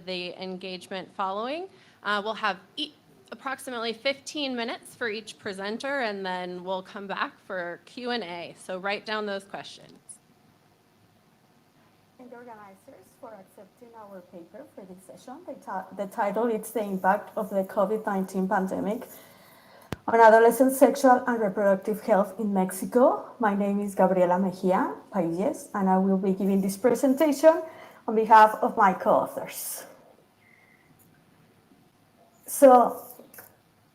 with the engagement following. We'll have approximately 15 minutes for each presenter, and then we'll come back for Q&A. So write down those questions. Thank the organizers for accepting our paper for this session. The title is The Impact of the COVID-19 Pandemic on Adolescent Sexual and Reproductive Health in Mexico. My name is Gabriela Mejia Pailles, and I will be giving this presentation on behalf of my co-authors. So,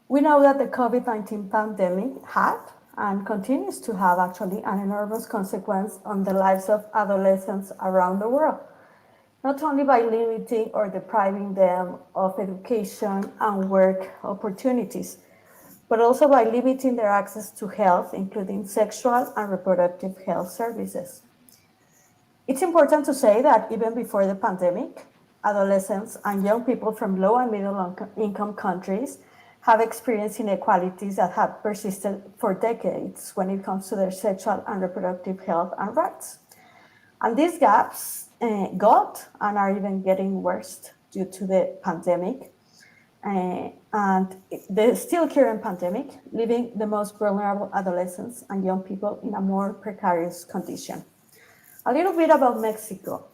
we know that the COVID-19 pandemic had and continues to have actually an enormous consequence on the lives of adolescents around the world, not only by limiting or depriving them of education and work opportunities, but also by limiting their access to health, including sexual and reproductive health services. It's important to say that even before the pandemic, adolescents and young people from low and middle income countries have experienced inequalities that have persisted for decades when it comes to their sexual and reproductive health and rights. And these gaps got and are even getting worse due to the pandemic and the still current pandemic, leaving the most vulnerable adolescents and young people in a more precarious condition. A little bit about Mexico.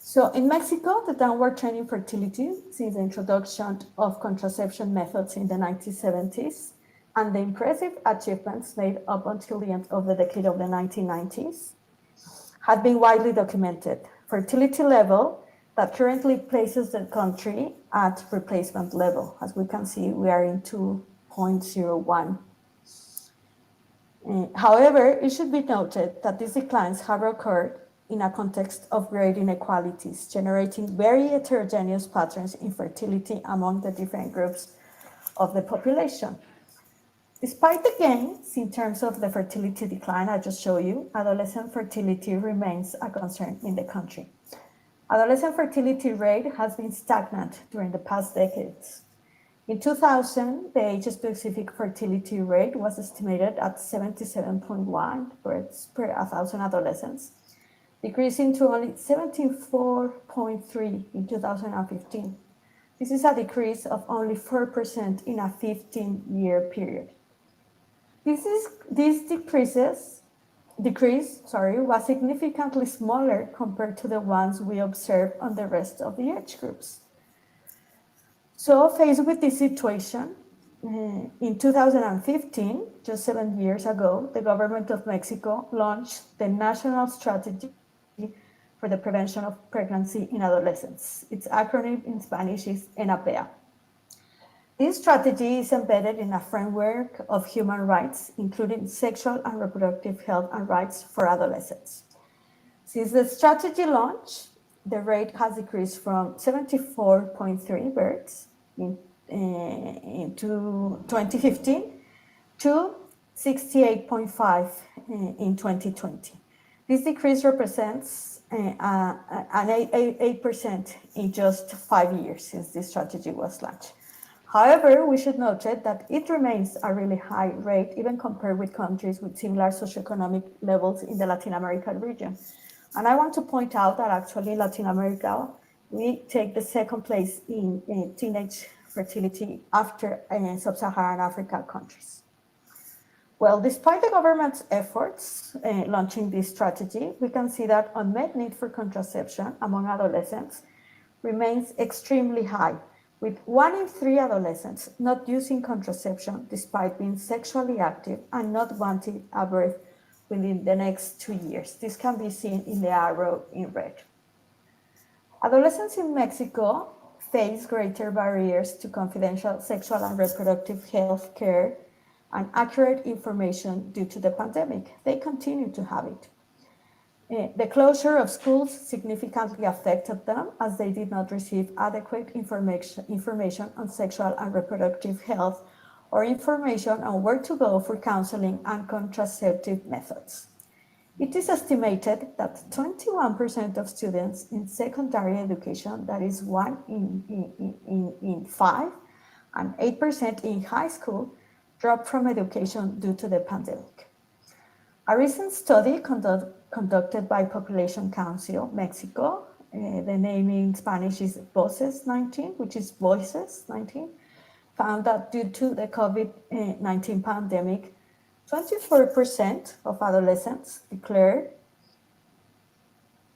So in Mexico, the downward trend in fertility since the introduction of contraception methods in the 1970s and the impressive achievements made up until the end of the decade of the 1990s had been widely documented. Fertility level that currently places the country at replacement level. As we can see, we are in 2.01. However, it should be noted that these declines have occurred in a context of great inequalities, generating very heterogeneous patterns in fertility among the different groups of the population. Despite the gains in terms of the fertility decline I just showed you, adolescent fertility remains a concern in the country. Adolescent fertility rate has been stagnant during the past decades. In 2000, the age-specific fertility rate was estimated at 77.1 births per 1,000 adolescents, decreasing to only 74.3 in 2015. This is a decrease of only 4% in a 15-year period. This decrease was significantly smaller compared to the ones we observed on the rest of the age groups. So faced with this situation, in 2015, just 7 years ago, the government of Mexico launched the National Strategy for the Prevention of Pregnancy in Adolescents. Its acronym in Spanish is ENAPEA. This strategy is embedded in a framework of human rights, including sexual and reproductive health and rights for adolescents. Since the strategy launch, the rate has decreased from 74.3 births in 2015 to 68.5 in 2020. This decrease represents an 8% in just 5 years since this strategy was launched. However, we should note that it remains a really high rate, even compared with countries with similar socioeconomic levels in the Latin American region. And I want to point out that actually in Latin America, we take the second place in teenage fertility after sub-Saharan Africa countries. Well, despite the government's efforts launching this strategy, we can see that unmet need for contraception among adolescents remains extremely high, with 1 in 3 adolescents not using contraception despite being sexually active and not wanting a birth within the next 2 years. This can be seen in the arrow in red. Adolescents in Mexico face greater barriers to confidential sexual and reproductive health care and accurate information due to the pandemic. They continue to have it. The closure of schools significantly affected them as they did not receive adequate information on sexual and reproductive health or information on where to go for counseling and contraceptive methods. It is estimated that 21% of students in secondary education, that is 1 in 5, and 8% in high school, dropped from education due to the pandemic. A recent study conducted by Population Council Mexico the name in Spanish is Voces 19, which is Voices 19, found that due to the COVID-19 pandemic, 24% of adolescents declared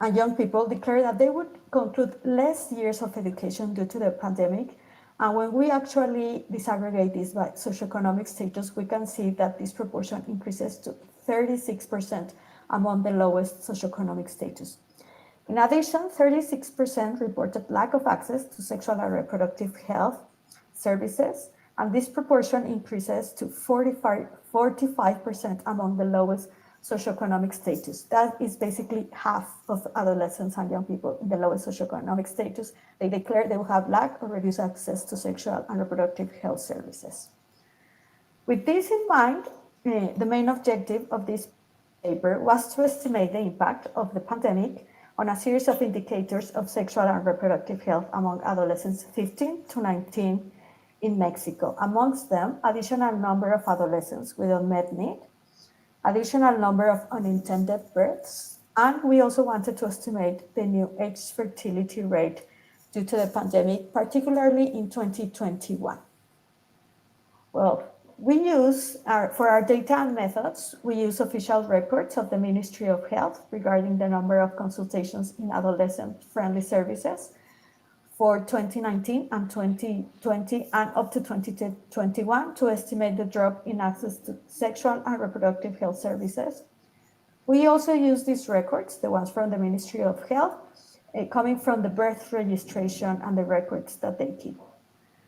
and young people declared that they would conclude less years of education due to the pandemic. And when we actually disaggregate this by socioeconomic status, we can see that this proportion increases to 36% among the lowest socioeconomic status. In addition, 36% reported lack of access to sexual and reproductive health services, and this proportion increases to 45% among the lowest socioeconomic status. That is basically half of adolescents and young people in the lowest socioeconomic status. They declare they will have lack or reduced access to sexual and reproductive health services. With this in mind, the main objective of this paper was to estimate the impact of the pandemic on a series of indicators of sexual and reproductive health among adolescents 15 to 19 in Mexico. Amongst them, additional number of adolescents with unmet need, additional number of unintended births, and we also wanted to estimate the new age fertility rate due to the pandemic, particularly in 2021. Well, we use, for our data and methods, we use official records of the Ministry of Health regarding the number of consultations in adolescent-friendly services for 2019 and 2020 and up to 2021 to estimate the drop in access to sexual and reproductive health services. We also use these records, the ones from the Ministry of Health, coming from the birth registration and the records that they keep.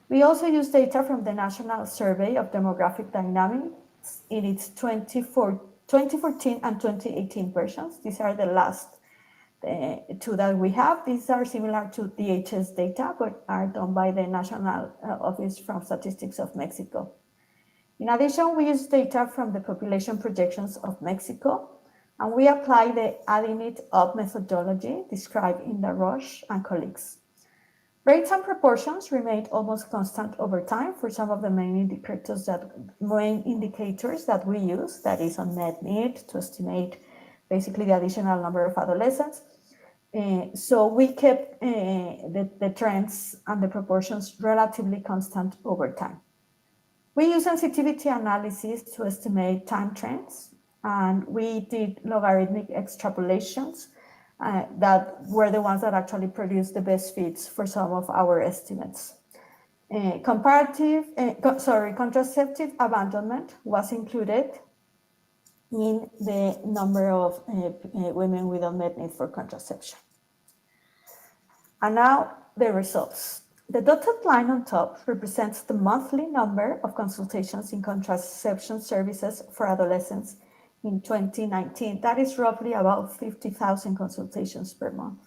We also use data from the National Survey of Demographic Dynamics in its 2014 and 2018 versions. These are the last two that we have. These are similar to DHS data, but are done by the National Office from Statistics of Mexico. In addition, we use data from the population projections of Mexico, and we apply the adding it up methodology described in the Roche and colleagues. Rates and proportions remained almost constant over time for some of the main indicators that we use, that is unmet need, to estimate basically the additional number of adolescents. So we kept the trends and the proportions relatively constant over time. We use sensitivity analysis to estimate time trends, and we did logarithmic extrapolations that were the ones that actually produced the best fits for some of our estimates. Contraceptive abandonment was included in the number of women with unmet need for contraception. And now the results. The dotted line on top represents the monthly number of consultations in contraception services for adolescents in 2019. That is roughly about 50,000 consultations per month.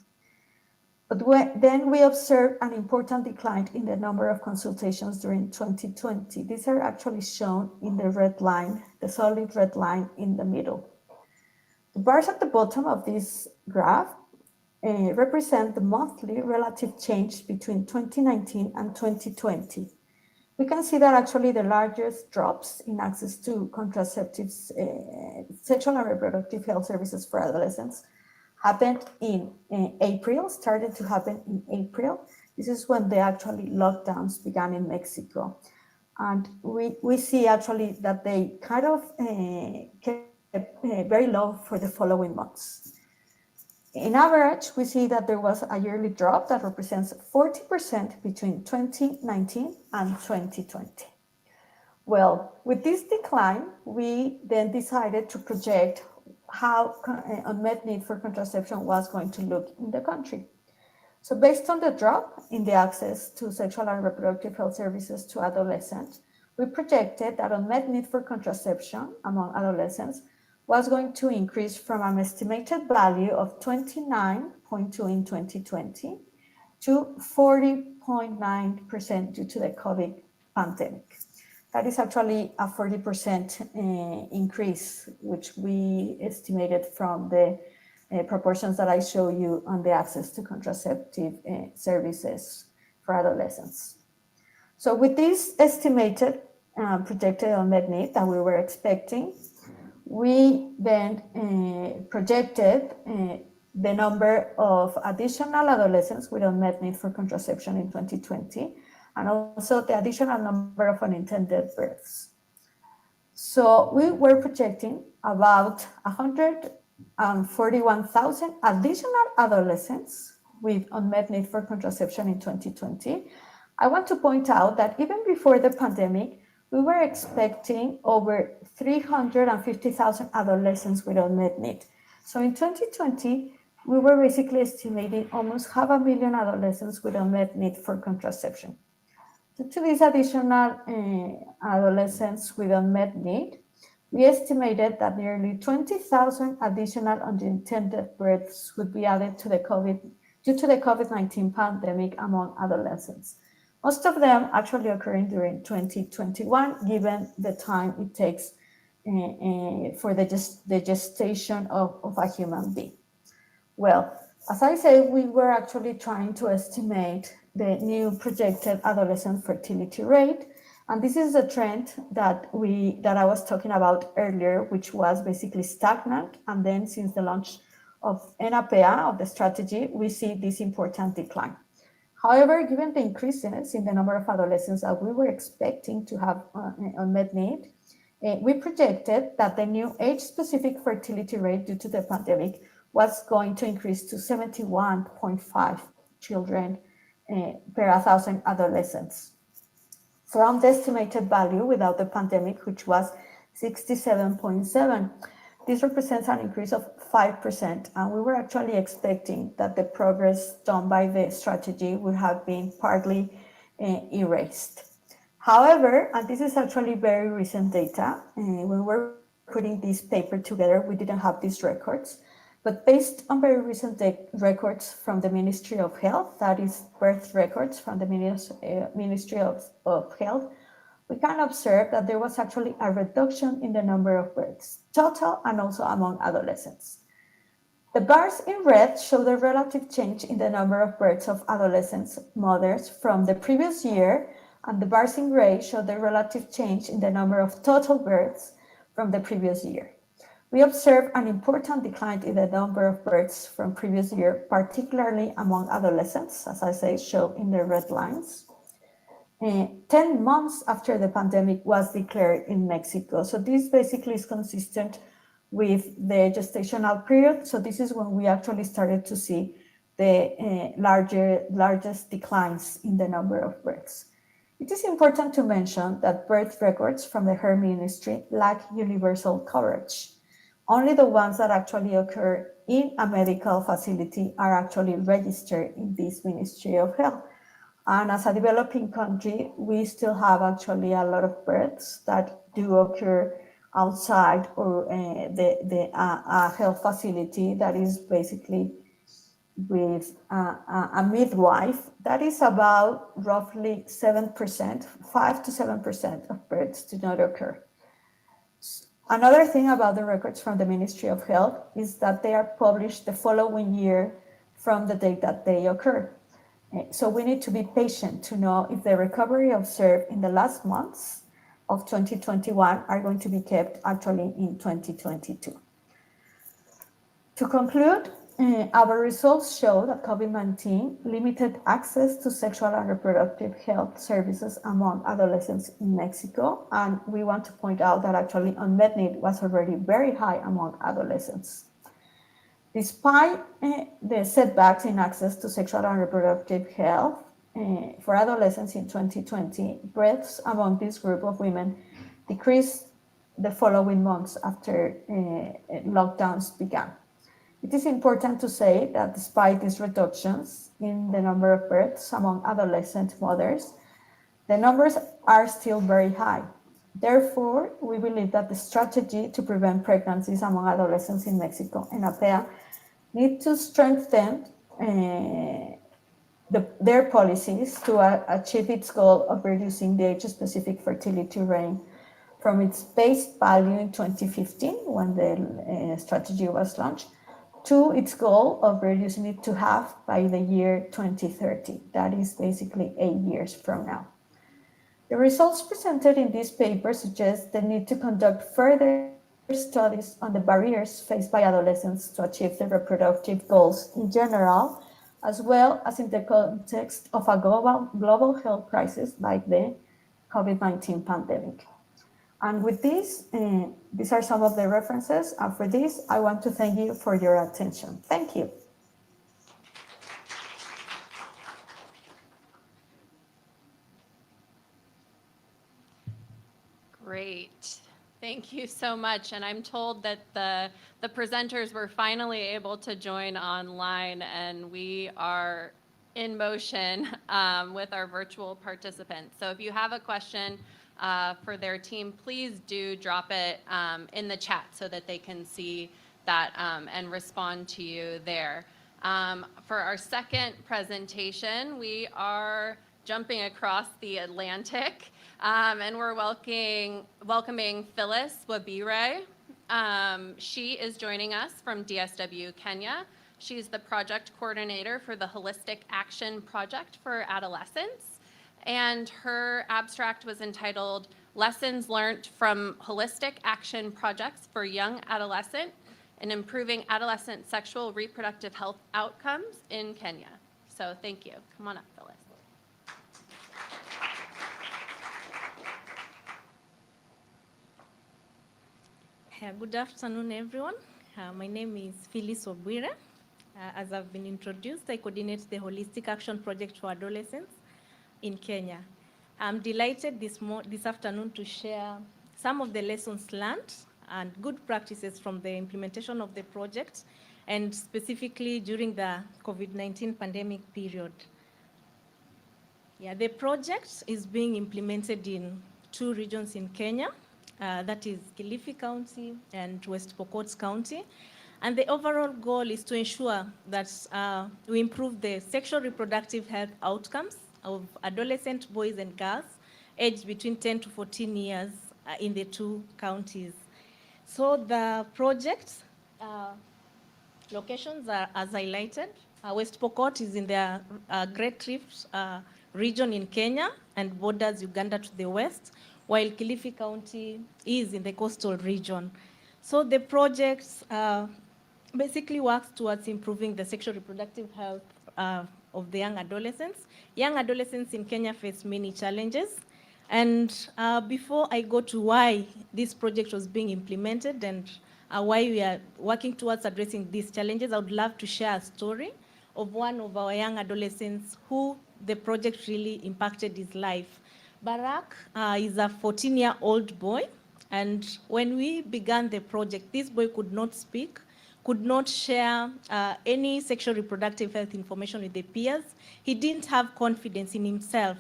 But then we observed an important decline in the number of consultations during 2020. These are actually shown in the red line, the solid red line in the middle. The bars at the bottom of this graph represent the monthly relative change between 2019 and 2020. We can see that actually the largest drops in access to contraceptives, sexual and reproductive health services for adolescents happened in April, started to happen in April. This is when the actually lockdowns began in Mexico. And we see actually that they kind of kept very low for the following months. In average, we see that there was a yearly drop that represents 40% between 2019 and 2020. Well, with this decline, we then decided to project how unmet need for contraception was going to look in the country. So based on the drop in the access to sexual and reproductive health services to adolescents, we projected that unmet need for contraception among adolescents was going to increase from an estimated value of 29.2 in 2020 to 40.9% due to the COVID pandemic. That is actually a 40% increase, which we estimated from the proportions that I show you on the access to contraceptive services for adolescents. So with this estimated projected unmet need that we were expecting, we then projected the number of additional adolescents with unmet need for contraception in 2020, and also the additional number of unintended births. So we were projecting about 141,000 additional adolescents with unmet need for contraception in 2020. I want to point out that even before the pandemic, we were expecting over 350,000 adolescents with unmet need. So in 2020, we were basically estimating almost 500,000 adolescents with unmet need for contraception. Due to these additional adolescents with unmet need, we estimated that nearly 20,000 additional unintended births would be added to due to the COVID-19 pandemic among adolescents. Most of them actually occurring during 2021, given the time it takes for the gestation of a human being. Well, as I said, we were actually trying to estimate the new projected adolescent fertility rate. And this is a trend that I was talking about earlier, which was basically stagnant. And then since the launch of NAPEA, of the strategy, we see this important decline. However, given the increases in the number of adolescents that we were expecting to have unmet need, we projected that the new age-specific fertility rate due to the pandemic was going to increase to 71.5 children per 1,000 adolescents, from the estimated value without the pandemic, which was 67.7. This represents an increase of 5%, and we were actually expecting that the progress done by the strategy would have been partly erased. However, and this is actually very recent data, when we're putting this paper together, we didn't have these records, but based on very recent records from the Ministry of Health, that is birth records from the Ministry of Health, we can observe that there was actually a reduction in the number of births, total and also among adolescents. The bars in red show the relative change in the number of births of adolescents mothers from the previous year, and the bars in gray show the relative change in the number of total births from the previous year. We observe an important decline in the number of births from previous year, particularly among adolescents, as I say, shown in the red lines. 10 months after the pandemic was declared in Mexico. So this basically is consistent with the gestational period. So this is when we actually started to see the largest declines in the number of births. It is important to mention that birth records from the Health Ministry lack universal coverage. Only the ones that actually occur in a medical facility are actually registered in this Ministry of Health. And as a developing country, we still have actually a lot of births that do occur outside or a health facility that is basically with a midwife. That is about roughly 7%, 5 to 7% of births do not occur. Another thing about the records from the Ministry of Health is that they are published the following year from the date that they occur. So we need to be patient to know if the recovery observed in the last months of 2021 are going to be kept actually in 2022. To conclude, our results show that COVID-19 limited access to sexual and reproductive health services among adolescents in Mexico. And we want to point out that actually unmet need was already very high among adolescents. Despite the setbacks in access to sexual and reproductive health for adolescents in 2020, births among this group of women decreased the following months after lockdowns began. It is important to say that despite these reductions in the number of births among adolescent mothers, the numbers are still very high. Therefore, we believe that the strategy to prevent pregnancies among adolescents in Mexico, NAPEA, need to strengthen their policies to achieve its goal of reducing the age-specific fertility rate from its base value in 2015, when the strategy was launched, to its goal of reducing it to half by the year 2030. That is basically 8 years from now. The results presented in this paper suggest the need to conduct further studies on the barriers faced by adolescents to achieve their reproductive goals in general, as well as in the context of a global health crisis like the COVID-19 pandemic. And with this, these are some of the references. And for this, I want to thank you for your attention. Thank you. Great. Thank you so much. And I'm told that the presenters were finally able to join online, and we are in motion with our virtual participants. So if you have a question for their team, please do drop it in the chat so that they can see that and respond to you there. For our second presentation, we are jumping across the Atlantic, and we're welcoming Phyllis Wabire. She is joining us from DSW Kenya. She's the project coordinator for the Holistic Action Project for Adolescents, and her abstract was entitled Lessons Learned from Holistic Action Projects for Young Adolescent and Improving Adolescent Sexual Reproductive Health Outcomes in Kenya. So thank you. Come on up, Phyllis. Good afternoon, everyone. My name is Phyllis Wabire. As I've been introduced, I coordinate the Holistic Action Project for Adolescents in Kenya. I'm delighted this afternoon to share some of the lessons learned and good practices from the implementation of the project, and specifically during the COVID-19 pandemic period. The project is being implemented in 2 regions in Kenya. That is Kilifi County and West Pokot County. And the overall goal is to ensure that we improve the sexual reproductive health outcomes of adolescent boys and girls aged between 10 to 14 years in the 2 counties. So the project locations are as highlighted. West Pokot is in the Great Rift region in Kenya and borders Uganda to the west, while Kilifi County is in the coastal region. So the project basically works towards improving the sexual reproductive health of the young adolescents. Young adolescents in Kenya face many challenges. And before I go to why this project was being implemented and why we are working towards addressing these challenges, I would love to share a story of one of our young adolescents who the project really impacted his life. Barak is a 14-year-old boy, and when we began the project, this boy could not speak, could not share any sexual reproductive health information with the peers. He didn't have confidence in himself.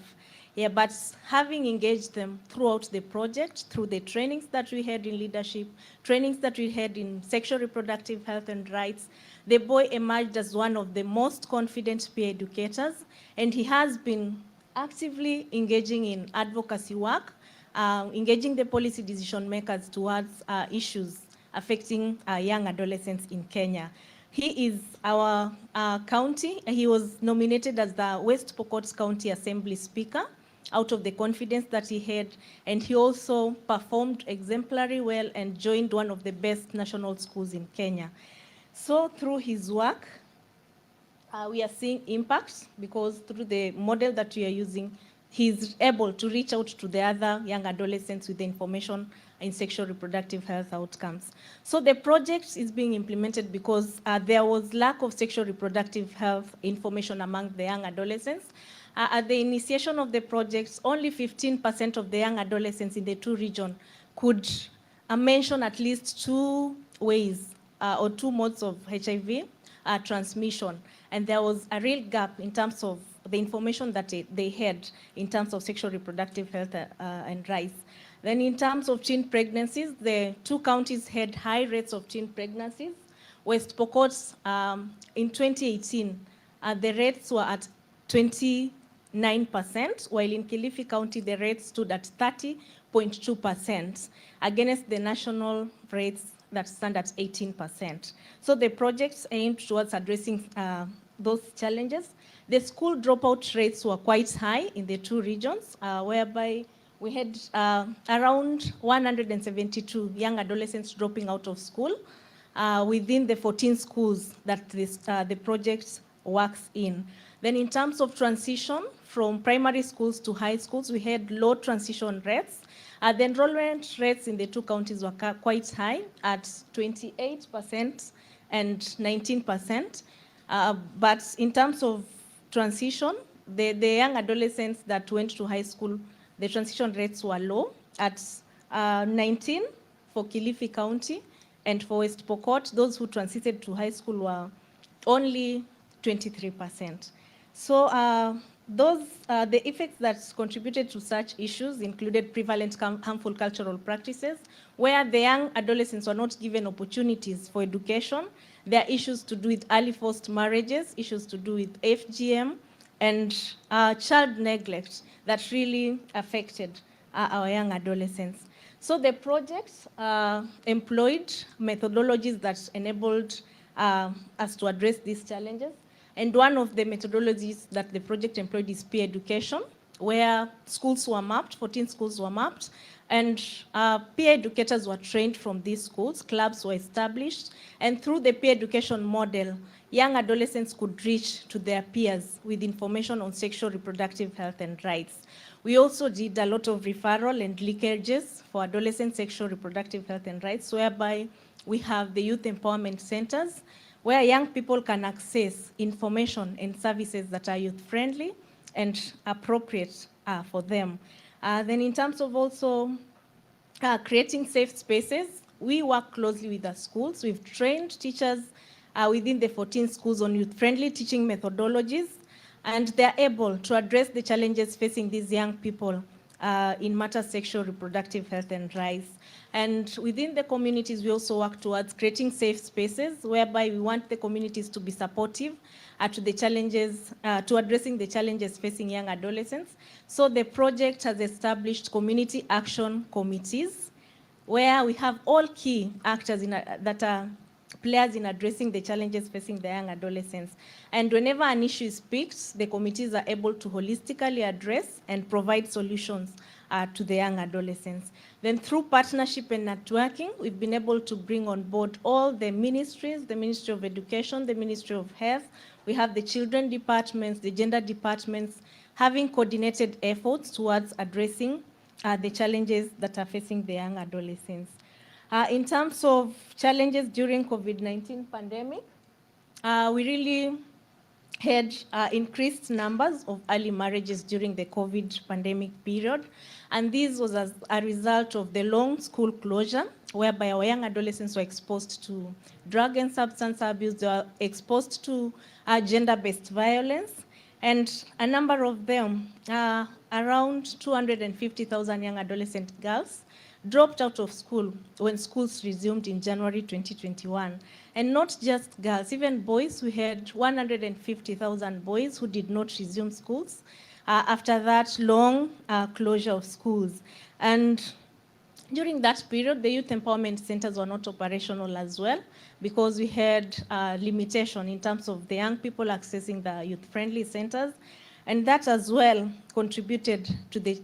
But having engaged them throughout the project, through the trainings that we had in leadership, trainings that we had in sexual reproductive health and rights, the boy emerged as one of the most confident peer educators, and he has been actively engaging in advocacy work, engaging the policy decision makers towards issues affecting young adolescents in Kenya. He is our county. He was nominated as the West Pokot County Assembly Speaker out of the confidence that he had, and he also performed exemplary well and joined one of the best national schools in Kenya. So through his work, we are seeing impacts, because through the model that we are using, he's able to reach out to the other young adolescents with the information in sexual reproductive health outcomes. So the project is being implemented because there was lack of sexual reproductive health information among the young adolescents. At the initiation of the project, only 15% of the young adolescents in the 2 regions could mention at least 2 ways or 2 modes of HIV transmission. And there was a real gap in terms of the information that they had in terms of sexual reproductive health and rights. Then in terms of teen pregnancies, the 2 counties had high rates of teen pregnancies. West Pokot, in 2018, the rates were at 29%, while in Kilifi County, the rates stood at 30.2% against the national rates that stand at 18%. So the projects aimed towards addressing those challenges. The school dropout rates were quite high in the 2 regions, whereby we had around 172 young adolescents dropping out of school within the 14 schools that the project works in. Then in terms of transition from primary schools to high schools, we had low transition rates. The enrollment rates in the two counties were quite high at 28% and 19%. But in terms of transition, the young adolescents that went to high school, the transition rates were low at 19 for Kilifi County, and for West Pokot, those who transited to high school were only 23%. So the effects that contributed to such issues included prevalent harmful cultural practices, where the young adolescents were not given opportunities for education. There are issues to do with early forced marriages, issues to do with FGM, and child neglect that really affected our young adolescents. So the project employed methodologies that enabled us to address these challenges. And one of the methodologies that the project employed is peer education, where schools were mapped, 14 schools were mapped, and peer educators were trained from these schools, clubs were established, and through the peer education model, young adolescents could reach to their peers with information on sexual reproductive health and rights. We also did a lot of referral and leakages for adolescent sexual reproductive health and rights, whereby we have the youth empowerment centers, where young people can access information and services that are youth-friendly and appropriate for them. Then in terms of also creating safe spaces, we work closely with the schools. We've trained teachers within the 14 schools on youth-friendly teaching methodologies, and they're able to address the challenges facing these young people in matters sexual reproductive health and rights. And within the communities, we also work towards creating safe spaces whereby we want the communities to be supportive to the challenges, to addressing the challenges facing young adolescents. So the project has established community action committees where we have all key actors that are players in addressing the challenges facing the young adolescents. And whenever an issue is picked, the committees are able to holistically address and provide solutions to the young adolescents. Then through partnership and networking, we've been able to bring on board all the ministries, the Ministry of Education, the Ministry of Health. We have the children departments, the gender departments, having coordinated efforts towards addressing the challenges that are facing the young adolescents. In terms of challenges during COVID-19 pandemic, we really had increased numbers of early marriages during the COVID pandemic period. And this was as a result of the long school closure, whereby our young adolescents were exposed to drug and substance abuse, they were exposed to gender-based violence, and a number of them, around 250,000 young adolescent girls, dropped out of school when schools resumed in January 2021. And not just girls, even boys. We had 150,000 boys who did not resume schools after that long closure of schools. And during that period, the youth empowerment centers were not operational as well because we had limitation in terms of the young people accessing the youth-friendly centers. And that as well contributed to the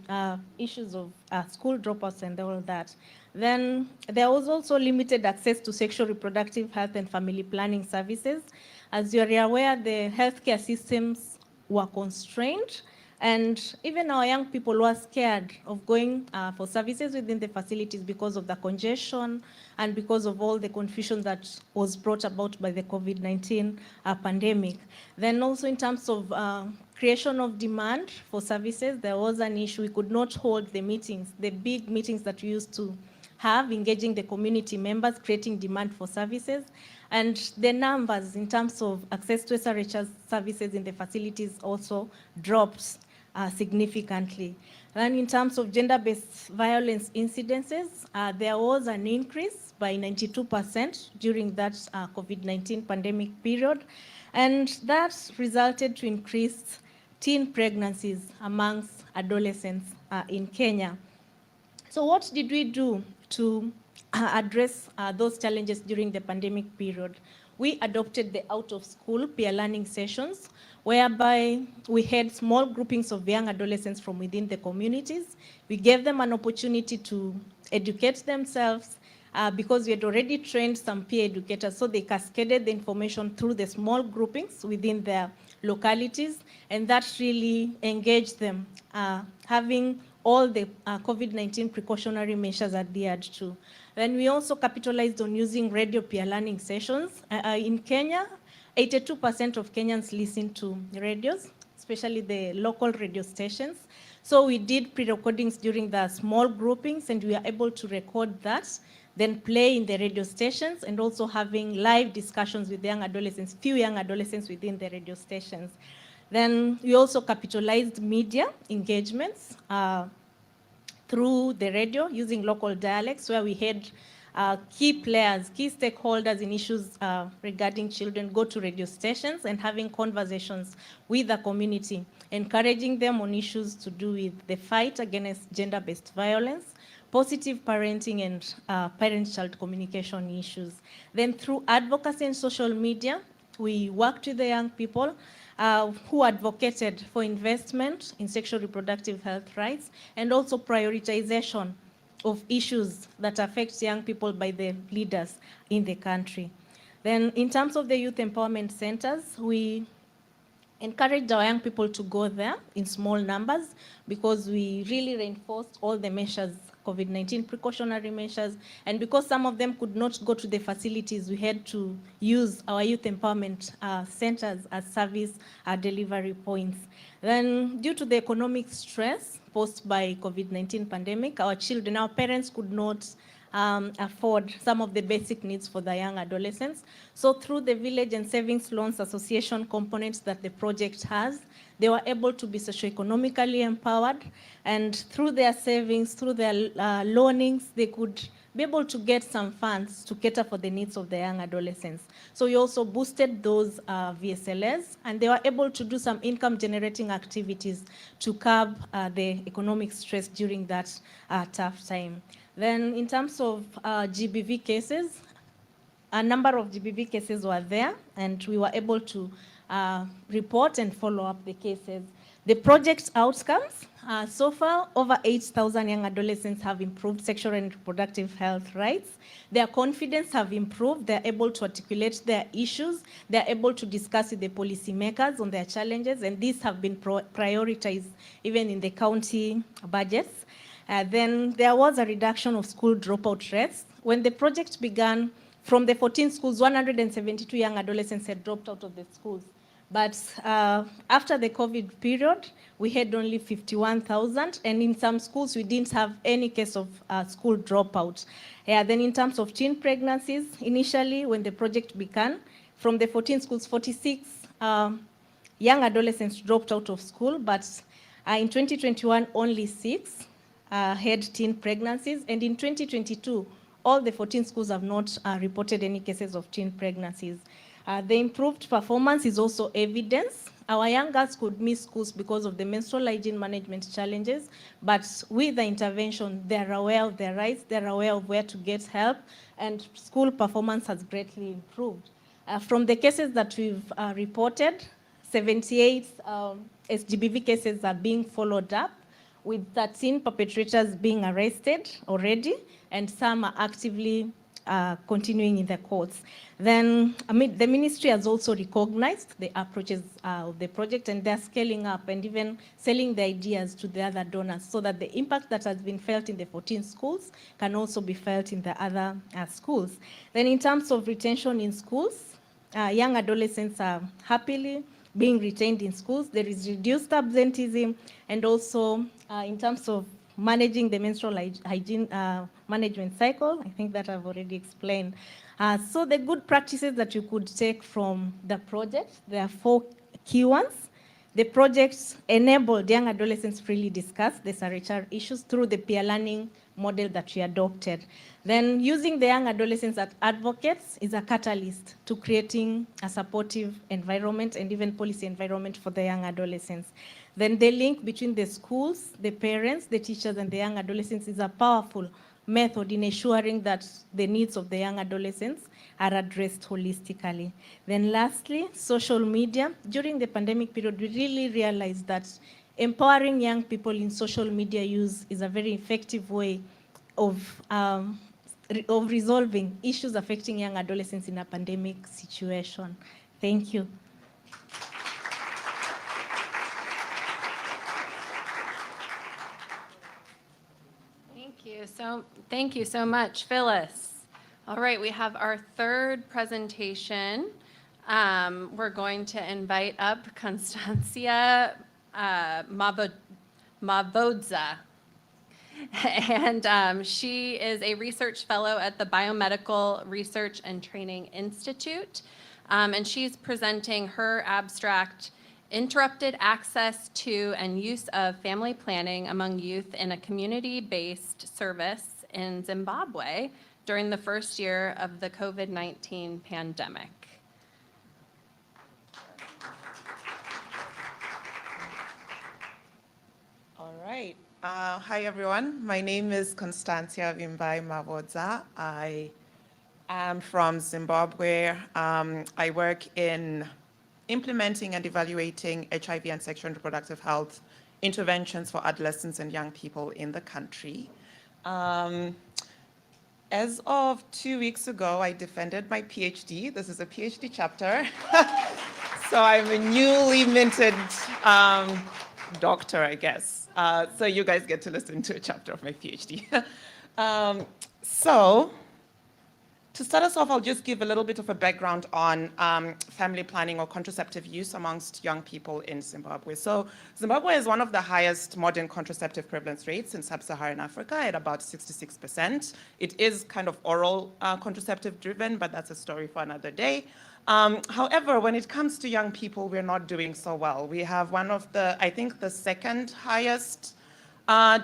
issues of school dropouts and all that. Then there was also limited access to sexual reproductive health and family planning services. As you are aware, the healthcare systems were constrained, and even our young people were scared of going for services within the facilities because of the congestion and because of all the confusion that was brought about by the COVID-19 pandemic. Then also in terms of creation of demand for services, there was an issue. We could not hold the meetings, the big meetings that we used to have, engaging the community members, creating demand for services. And the numbers in terms of access to SRHR services in the facilities also dropped significantly. And in terms of gender-based violence incidences, there was an increase by 92% during that COVID-19 pandemic period. And that resulted to increased teen pregnancies amongst adolescents in Kenya. So what did we do to address those challenges during the pandemic period? we adopted the out-of-school peer learning sessions, whereby we had small groupings of young adolescents from within the communities. We gave them an opportunity to educate themselves, because we had already trained some peer educators, so they cascaded the information through the small groupings within their localities, and that really engaged them, having all the COVID-19 precautionary measures adhered to. Then we also capitalized on using radio peer learning sessions. In Kenya, 82% of Kenyans listen to radios, especially the local radio stations. So we did pre-recordings during the small groupings, and we are able to record that, then play in the radio stations, and also having live discussions with young adolescents, few young adolescents within the radio stations. Then we also capitalized media engagements through the radio using local dialects, where we had key players, key stakeholders in issues regarding children go to radio stations and having conversations with the community, encouraging them on issues to do with the fight against gender-based violence, positive parenting, and parent-child communication issues. Then through advocacy and social media, we worked with the young people who advocated for investment in sexual reproductive health rights, and also prioritization of issues that affect young people by the leaders in the country. Then in terms of the youth empowerment centers, we encouraged our young people to go there in small numbers, because we really reinforced all the measures, COVID-19 precautionary measures, and because some of them could not go to the facilities, we had to use our youth empowerment centers as service delivery points. Then due to the economic stress posed by COVID-19 pandemic, our children, our parents could not afford some of the basic needs for the young adolescents. So through the Village and Savings Loans Association components that the project has, they were able to be socioeconomically empowered, and through their savings, through their loanings, they could be able to get some funds to cater for the needs of the young adolescents. So we also boosted those VSLS, and they were able to do some income generating activities to curb the economic stress during that tough time. Then in terms of GBV cases, a number of GBV cases were there, and we were able to report and follow up the cases. The project's outcomes, so far, over 8,000 young adolescents have improved sexual and reproductive health rights. Their confidence have improved. They're able to articulate their issues. They're able to discuss with the policymakers on their challenges, and these have been prioritized even in the county budgets. Then there was a reduction of school dropout rates. When the project began, from the 14 schools, 172 young adolescents had dropped out of the schools. But after the COVID period, we had only 51,000, and in some schools, we didn't have any case of school dropout. Then in terms of teen pregnancies, initially when the project began, from the 14 schools, 46 young adolescents dropped out of school, but in 2021, only 6 had teen pregnancies, and in 2022, all the 14 schools have not reported any cases of teen pregnancies. The improved performance is also evidence. Our young girls could miss schools because of the menstrual hygiene management challenges, but with the intervention, they're aware of their rights, they're aware of where to get help, and school performance has greatly improved. From the cases that we've reported, 78 SGBV cases are being followed up, with 13 perpetrators being arrested already, and some are actively continuing in the courts. Then the ministry has also recognized the approaches of the project, and they're scaling up and even selling the ideas to the other donors, so that the impact that has been felt in the 14 schools can also be felt in the other schools. Then in terms of retention in schools, young adolescents are happily being retained in schools. There is reduced absenteeism, and also in terms of managing the menstrual hygiene management cycle, I think that I've already explained. So the good practices that you could take from the project, there are 4 key ones. The projects enabled young adolescents freely discuss the SRHR issues through the peer learning model that we adopted. Then using the young adolescents as advocates is a catalyst to creating a supportive environment and even policy environment for the young adolescents. Then the link between the schools, the parents, the teachers, and the young adolescents is a powerful method in ensuring that the needs of the young adolescents are addressed holistically. Then lastly, social media. During the pandemic period, we really realized that empowering young people in social media use is a very effective way of resolving issues affecting young adolescents in a pandemic situation. Thank you. Thank you so much, Phyllis. All right, we have our third presentation. We're going to invite up Constancia Mavodza. And she is a research fellow at the Biomedical Research and Training Institute. And she's presenting her abstract, Interrupted Access to and Use of Family Planning Among Youth in a Community-Based Service in Zimbabwe during the first year of the COVID-19 pandemic. All right. Hi, everyone. My name is Constancia Vimbai Mavodza. I am from Zimbabwe. I work in implementing and evaluating HIV and sexual and reproductive health interventions for adolescents and young people in the country. As of 2 weeks ago, I defended my PhD. This is a PhD chapter. So I'm a newly minted doctor, I guess. So you guys get to listen to a chapter of my PhD. So to start us off, I'll just give a little bit of a background on family planning or contraceptive use amongst young people in Zimbabwe. So Zimbabwe is one of the highest modern contraceptive prevalence rates in sub-Saharan Africa at about 66%. It is kind of oral contraceptive driven, but that's a story for another day. However, when it comes to young people, we're not doing so well. We have one of the, I think the second highest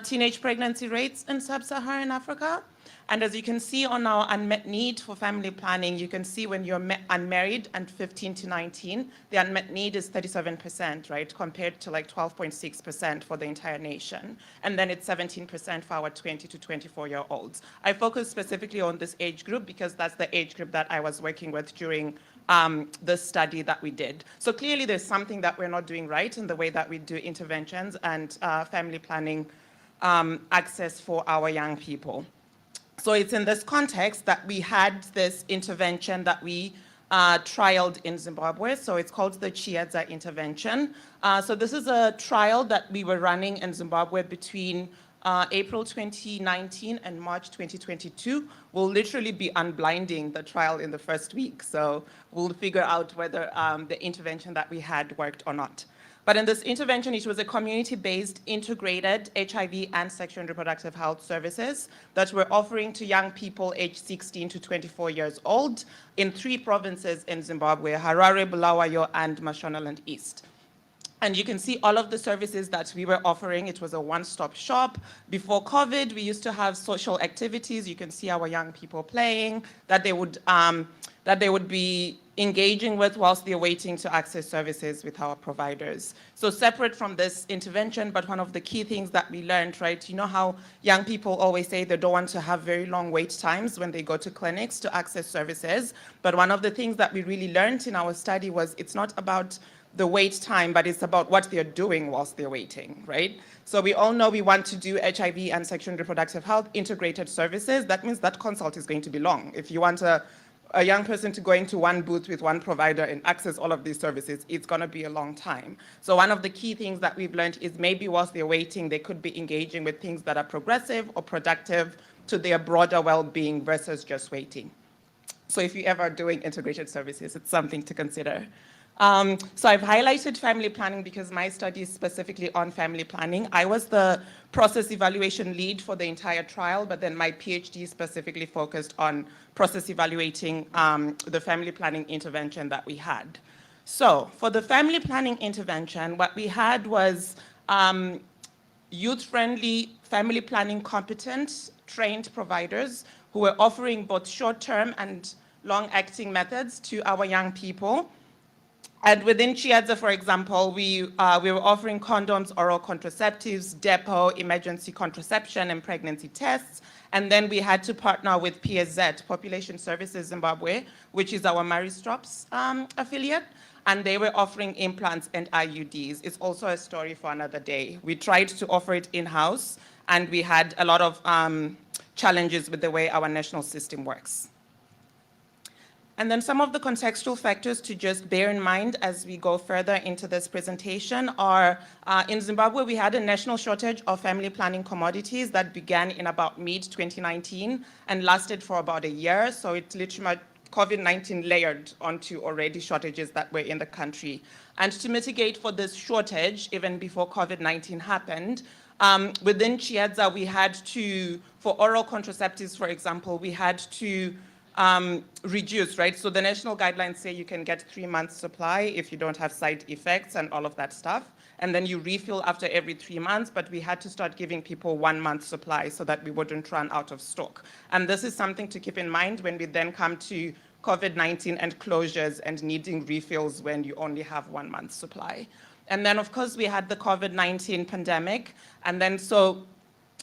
teenage pregnancy rates in sub-Saharan Africa. And as you can see on our unmet need for family planning, you can see when you're unmarried and 15 to 19, the unmet need is 37%, right, compared to like 12.6% for the entire nation. And then it's 17% for our 20 to 24-year-olds. I focus specifically on this age group because that's the age group that I was working with during the study that we did. So clearly there's something that we're not doing right in the way that we do interventions and family planning access for our young people. So it's in this context that we had this intervention that we trialed in Zimbabwe. So it's called the TUES intervention. So this is a trial that we were running in Zimbabwe between April 2019 and March 2022. We'll literally be unblinding the trial in the first week. So we'll figure out whether the intervention that we had worked or not. But in this intervention, it was a community-based integrated HIV and sexual and reproductive health services that we're offering to young people aged 16 to 24 years old in 3 provinces in Zimbabwe: Harare, Bulawayo, and Mashonaland East. And you can see all of the services that we were offering. It was a one-stop shop. Before COVID, we used to have social activities. You can see our young people playing, that they would be engaging with whilst they're waiting to access services with our providers. So separate from this intervention, but one of the key things that we learned, right, you know how young people always say they don't want to have very long wait times when they go to clinics to access services. But one of the things that we really learned in our study was it's not about the wait time, but it's about what they're doing whilst they're waiting, right? So we all know we want to do HIV and sexual and reproductive health integrated services. That means that consult is going to be long. If you want a young person to go into one booth with one provider and access all of these services, it's going to be a long time. So one of the key things that we've learned is maybe whilst they're waiting, they could be engaging with things that are progressive or productive to their broader well-being versus just waiting. So if you're ever doing integrated services, it's something to consider. So I've highlighted family planning because my study is specifically on family planning. I was the process evaluation lead for the entire trial, but then my PhD specifically focused on process evaluating the family planning intervention that we had. So for the family planning intervention, what we had was youth-friendly, family planning competent, trained providers who were offering both short-term and long-acting methods to our young people. And within Chiadza, for example, we were offering condoms, oral contraceptives, depot, emergency contraception, and pregnancy tests. And then we had to partner with PSZ, Population Services Zimbabwe, which is our Maristrops affiliate. And they were offering implants and IUDs. It's also a story for another day. We tried to offer it in-house, and we had a lot of challenges with the way our national system works. And then some of the contextual factors to just bear in mind as we go further into this presentation are, in Zimbabwe, we had a national shortage of family planning commodities that began in about mid-2019 and lasted for about a year. So it literally, COVID-19 layered onto already shortages that were in the country. And to mitigate for this shortage, even before COVID-19 happened, within Chiadza, we had to, for oral contraceptives, for example, we had to reduce, right? So the national guidelines say you can get 3 months supply if you don't have side effects and all of that stuff. And then you refill after every 3 months, but we had to start giving people 1 month supply so that we wouldn't run out of stock. And this is something to keep in mind when we then come to COVID-19 and closures and needing refills when you only have 1 month supply. And then of course we had the COVID-19 pandemic. And then so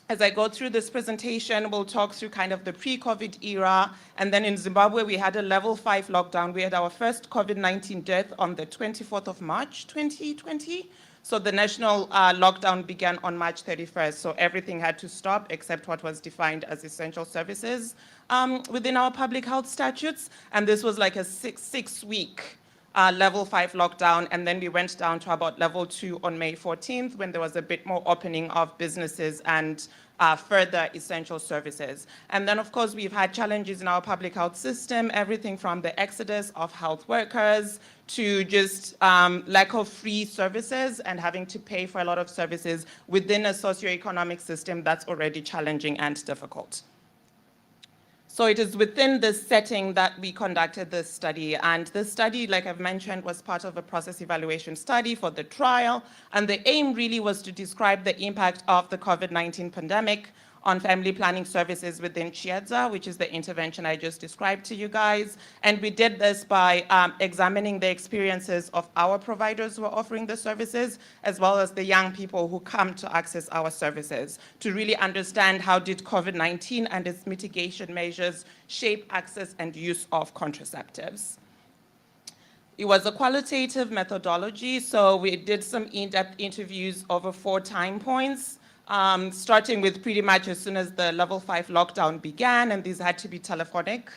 as I go through this presentation, we'll talk through kind of the pre-COVID era. And then in Zimbabwe, we had a level 5 lockdown. We had our first COVID-19 death on the 24th of March, 2020. So the national lockdown began on March 31st. So everything had to stop except what was defined as essential services within our public health statutes. And this was like a six-week level 5 lockdown, and then we went down to about level 2 on May 14th when there was a bit more opening of businesses and further essential services. And then of course we've had challenges in our public health system, everything from the exodus of health workers to just lack of free services and having to pay for a lot of services within a socioeconomic system that's already challenging and difficult. So it is within this setting that we conducted this study. And this study, like I've mentioned, was part of a process evaluation study for the trial. And the aim really was to describe the impact of the COVID-19 pandemic on family planning services within Chiadza, which is the intervention I just described to you guys. And we did this by examining the experiences of our providers who are offering the services, as well as the young people who come to access our services, to really understand how did COVID-19 and its mitigation measures shape access and use of contraceptives. It was a qualitative methodology, so we did some in-depth interviews over 4 time points. Starting with pretty much as soon as the level 5 lockdown began, and these had to be telephonic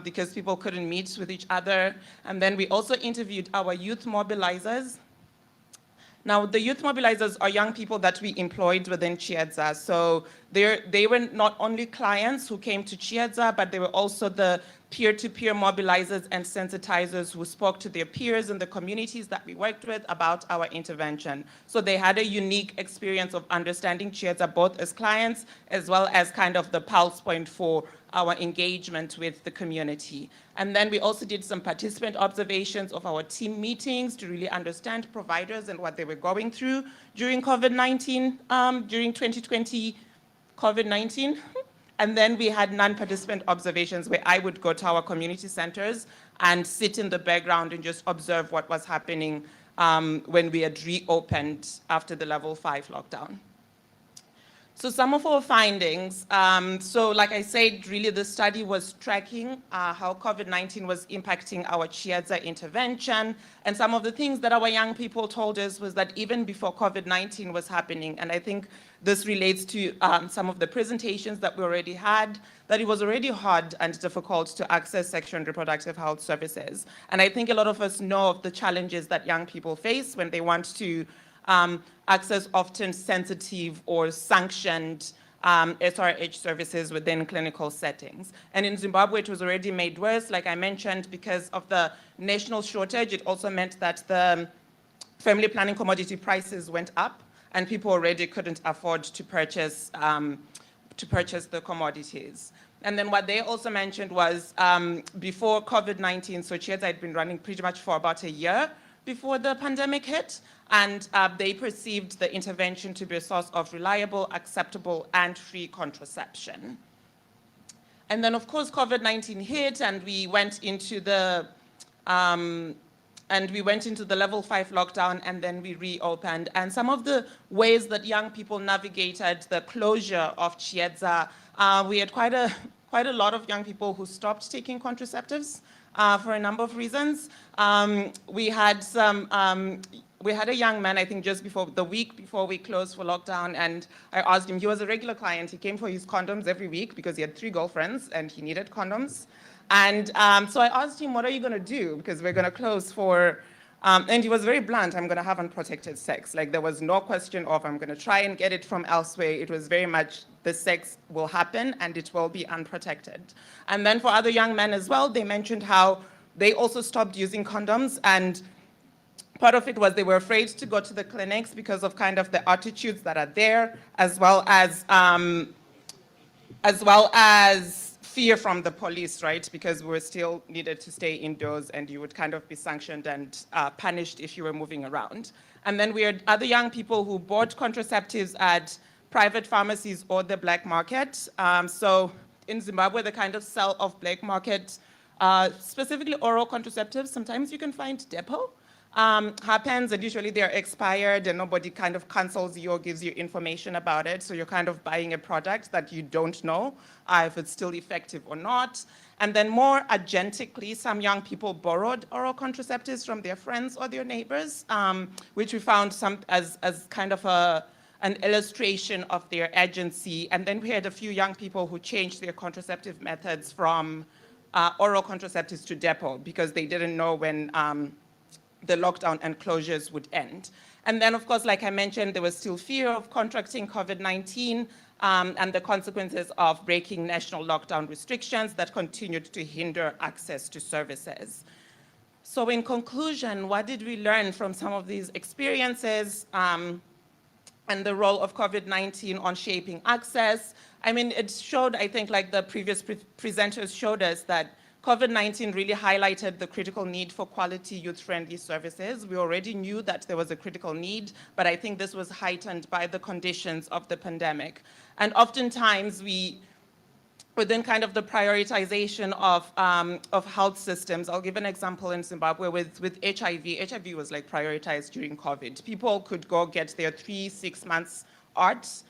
because people couldn't meet with each other. And then we also interviewed our youth mobilizers. Now, the youth mobilizers are young people that we employed within Chiadza. So they were not only clients who came to Chiadza, but they were also the peer-to-peer mobilizers and sensitizers who spoke to their peers in the communities that we worked with about our intervention. So they had a unique experience of understanding Chiadza both as clients as well as kind of the pulse point for our engagement with the community. And then we also did some participant observations of our team meetings to really understand providers and what they were going through during COVID-19, during 2020 COVID-19. And then we had non-participant observations where I would go to our community centers and sit in the background and just observe what was happening when we had reopened after the level 5 lockdown. So some of our findings, so like I said, really the study was tracking how COVID-19 was impacting our Chiadza intervention. And some of the things that our young people told us was that even before COVID-19 was happening, and I think this relates to some of the presentations that we already had, that it was already hard and difficult to access sexual and reproductive health services. And I think a lot of us know of the challenges that young people face when they want to access often sensitive or sanctioned SRH services within clinical settings. And in Zimbabwe, it was already made worse, like I mentioned, because of the national shortage. It also meant that the family planning commodity prices went up, and people already couldn't afford to purchase the commodities. And then what they also mentioned was before COVID-19, so Chiadza had been running pretty much for about a year before the pandemic hit, and they perceived the intervention to be a source of reliable, acceptable, and free contraception. And then, of course, COVID-19 hit, and we went into the and we went into the level 5 lockdown, and then we reopened. And some of the ways that young people navigated the closure of Chiedza, we had quite a lot of young people who stopped taking contraceptives for a number of reasons. We had a young man, I think just before, the week before we closed for lockdown, and I asked him, he was a regular client, he came for his condoms every week because he had 3 girlfriends and he needed condoms. And so I asked him, what are you going to do? Because we're going to close for, and he was very blunt, I'm going to have unprotected sex. Like, there was no question of, I'm going to try and get it from elsewhere. It was very much, the sex will happen and it will be unprotected. And then for other young men as well, they mentioned how they also stopped using condoms, and part of it was they were afraid to go to the clinics because of kind of the attitudes that are there, as well as fear from the police, right? Because we were still needed to stay indoors, and you would kind of be sanctioned and punished if you were moving around. And then we had other young people who bought contraceptives at private pharmacies or the black market. So in Zimbabwe, the kind of sell of black market, specifically oral contraceptives, sometimes you can find depot. Happens, and usually they're expired and nobody kind of counsels you or gives you information about it. So you're kind of buying a product that you don't know if it's still effective or not. And then more agentically, some young people borrowed oral contraceptives from their friends or their neighbors, which we found as kind of an illustration of their agency. And then we had a few young people who changed their contraceptive methods from oral contraceptives to depot because they didn't know when the lockdown and closures would end. And then, of course, like I mentioned, there was still fear of contracting COVID-19 and the consequences of breaking national lockdown restrictions that continued to hinder access to services. So in conclusion, what did we learn from some of these experiences and the role of COVID-19 on shaping access? I mean, it showed, I think, like the previous presenters showed us, that COVID-19 really highlighted the critical need for quality youth-friendly services. We already knew that there was a critical need, but I think this was heightened by the conditions of the pandemic. And oftentimes within kind of the prioritization of health systems, I'll give an example in Zimbabwe with HIV. HIV was like prioritized during COVID. People could go get their 3-6 months ARTs.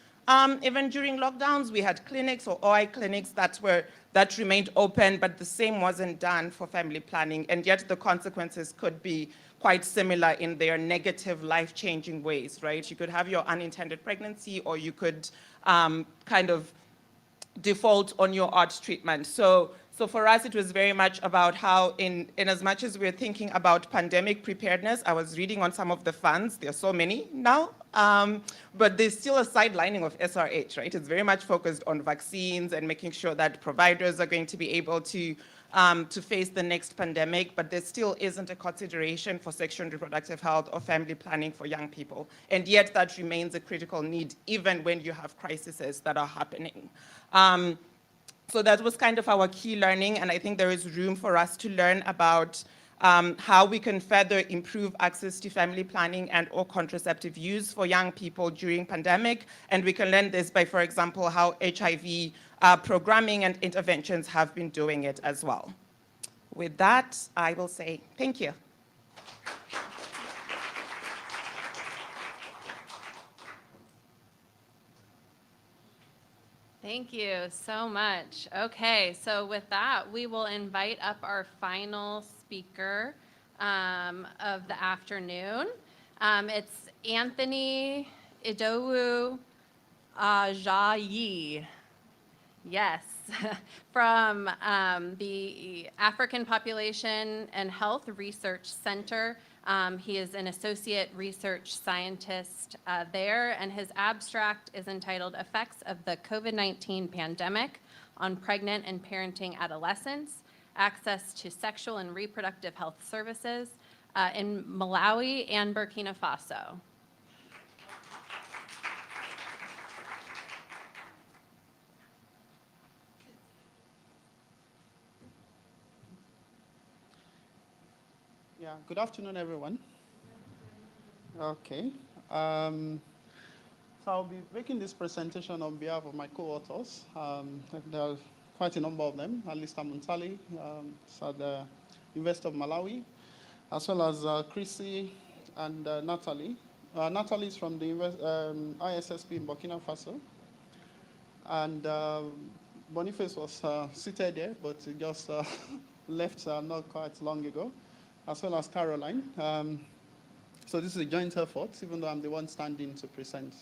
Even during lockdowns, we had clinics or OI clinics that remained open, but the same wasn't done for family planning, and yet the consequences could be quite similar in their negative, life-changing ways, right? You could have your unintended pregnancy, or you could kind of default on your ART treatment. So for us, it was very much about how, in as much as we're thinking about pandemic preparedness, I was reading on some of the funds, there are so many now, but there's still a sidelining of SRH, right? It's very much focused on vaccines and making sure that providers are going to be able to face the next pandemic, but there still isn't a consideration for sexual and reproductive health or family planning for young people. And yet that remains a critical need, even when you have crises that are happening. So that was kind of our key learning, and I think there is room for us to learn about how we can further improve access to family planning and or contraceptive use for young people during pandemic. And we can learn this by, for example, how HIV programming and interventions have been doing it as well. With that, I will say thank you. Thank you so much. Okay, so with that, we will invite up our final speaker of the afternoon. It's Anthony Idowu Ajayi. Yes, from the African Population and Health Research Center. He is an associate research scientist there, and his abstract is entitled Effects of the COVID-19 Pandemic on Pregnant and Parenting Adolescents, Access to Sexual and Reproductive Health Services in Malawi and Burkina Faso. Yeah, good afternoon, everyone. Okay. So I'll be making this presentation on behalf of my co-authors. There are quite a number of them. Alista Muntali, at the University of Malawi. as well as Chrissy and Natalie. Natalie is from the ISSP in Burkina Faso. And Boniface was seated there, but he just left not quite long ago, as well as Caroline. So this is a joint effort, even though I'm the one standing to present.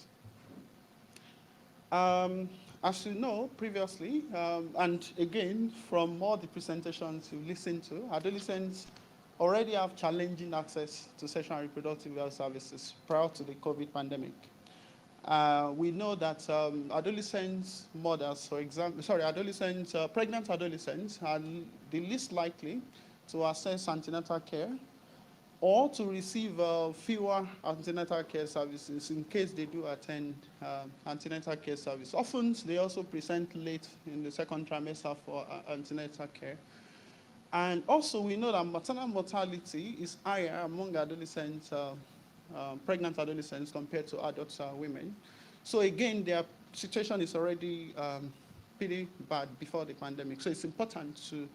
As you know previously, and again from all the presentations you've listened to, adolescents already have challenging access to sexual and reproductive health services prior to the COVID pandemic. We know that adolescent mothers, for example, pregnant adolescents are the least likely to access antenatal care or to receive fewer antenatal care services in case they do attend antenatal care service. Often they also present late in the second trimester for antenatal care. And also we know that maternal mortality is higher among adolescents, pregnant adolescents compared to adult women. So again, their situation is already pretty bad before the pandemic. So it's important to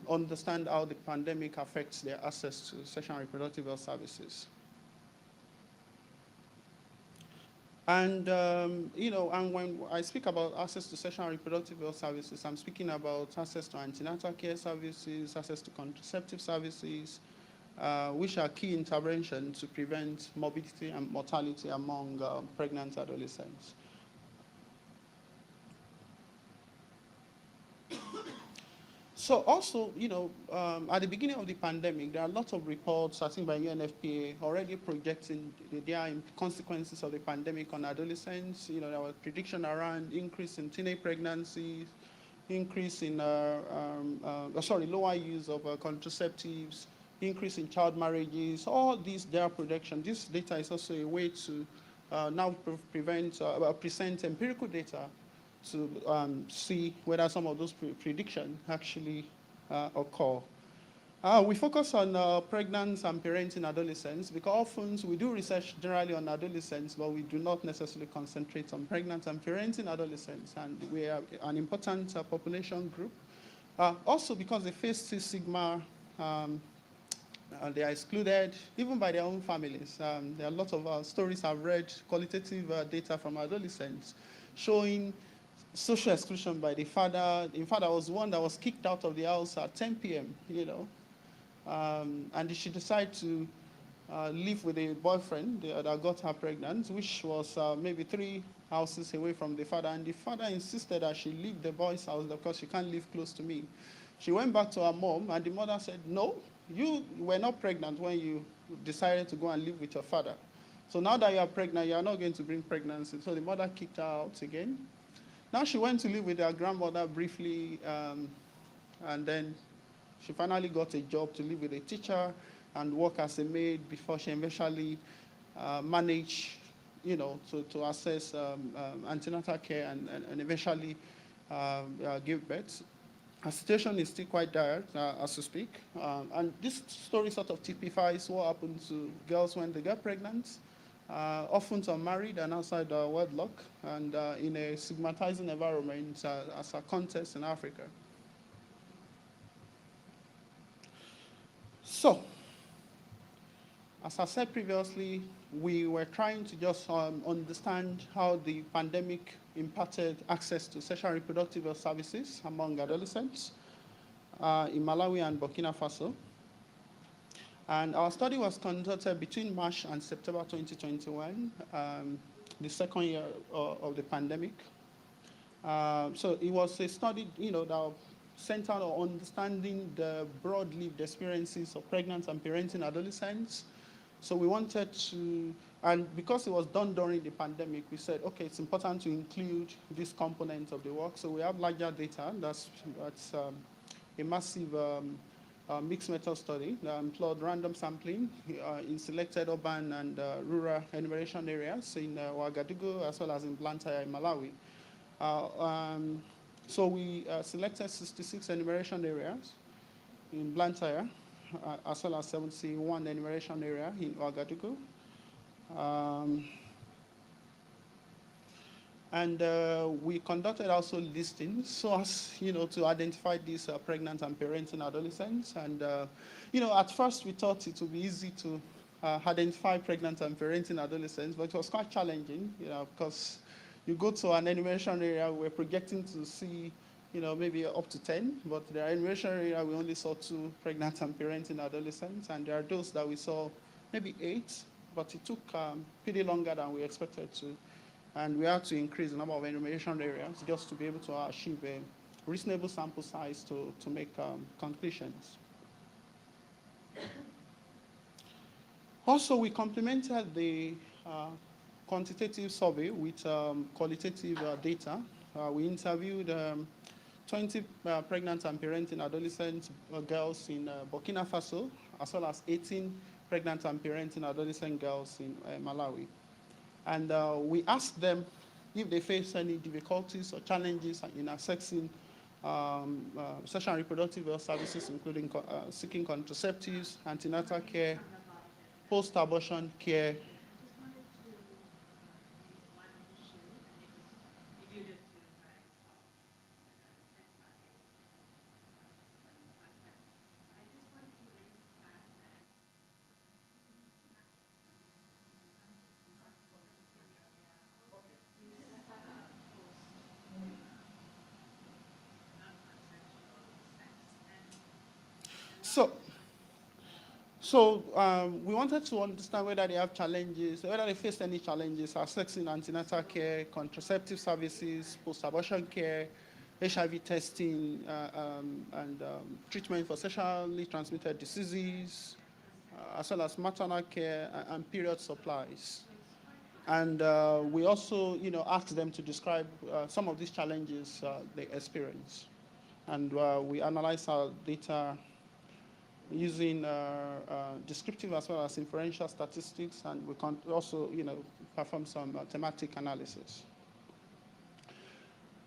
understand how the pandemic affects their access to sexual and reproductive health services. And, and when I speak about access to sexual and reproductive health services, I'm speaking about access to antenatal care services, access to contraceptive services, which are key interventions to prevent morbidity and mortality among pregnant adolescents. So also, at the beginning of the pandemic, there are lots of reports, I think by UNFPA, already projecting the consequences of the pandemic on adolescents. There was prediction around increase in teenage pregnancies, increase in, lower use of contraceptives, increase in child marriages, all these, their projections. This data is also a way to now present empirical data to see whether some of those predictions actually occur. We focus on pregnant and parenting adolescents because often we do research generally on adolescents, but we do not necessarily concentrate on pregnant and parenting adolescents, and we are an important population group. Also because they face stigma, they are excluded, even by their own families. There are a lot of stories I've read, qualitative data from adolescents, showing social exclusion by the father. In fact, I was one that was kicked out of the house at 10 p.m., and she decided to live with a boyfriend that got her pregnant, which was maybe 3 houses away from the father. And the father insisted that she leave the boy's house because she can't live close to me. She went back to her mom, and the mother said, no, you were not pregnant when you decided to go and live with your father. So now that you are pregnant, you are not going to bring pregnancy. So the mother kicked her out again. Now she went to live with her grandmother briefly, and then she finally got a job to live with a teacher and work as a maid before she eventually managed, to access antenatal care and eventually give birth. Her situation is still quite dire as we speak. And this story sort of typifies what happens to girls when they get pregnant. Often unmarried and outside wedlock, and in a stigmatizing environment as a context in Africa. So, as I said previously, we were trying to just understand how the pandemic impacted access to sexual and reproductive health services among adolescents in Malawi and Burkina Faso. And our study was conducted between March and September 2021, the second year of the pandemic. So it was a study, that centered on understanding the broad lived experiences of pregnant and parenting adolescents. So we wanted to, and because it was done during the pandemic, we said, okay, it's important to include this component of the work. So we have larger data. That's a massive mixed method study that employed random sampling in selected urban and rural enumeration areas in Ouagadougou as well as in Blantyre in Malawi. So we selected 66 enumeration areas in Blantyre as well as 71 enumeration area in Ouagadougou. And we conducted also listings so as, to identify these pregnant and parenting adolescents. And, at first we thought it would be easy to identify pregnant and parenting adolescents, but it was quite challenging, because you go to an enumeration area, we're projecting to see, maybe up to 10, but the enumeration area, we only saw 2 pregnant and parenting adolescents, and there are those that we saw maybe 8, but it took pretty longer than we expected to. And we had to increase the number of enumeration areas just to be able to achieve a reasonable sample size to make conclusions. Also, we complemented the quantitative survey with qualitative data. We interviewed 20 pregnant and parenting adolescent girls in Burkina Faso, as well as 18 pregnant and parenting adolescent girls in Malawi. And we asked them if they face any difficulties or challenges in accessing sexual and reproductive health services, including seeking contraceptives, antenatal care, post-abortion care. So we wanted to understand whether they have challenges, whether they face any challenges accessing antenatal care, contraceptive services, post-abortion care, HIV testing, and treatment for sexually transmitted diseases, as well as maternal care and period supplies. And we also, asked them to describe some of these challenges they experience. And we analyzed our data using descriptive as well as inferential statistics, and we can also, perform some thematic analysis.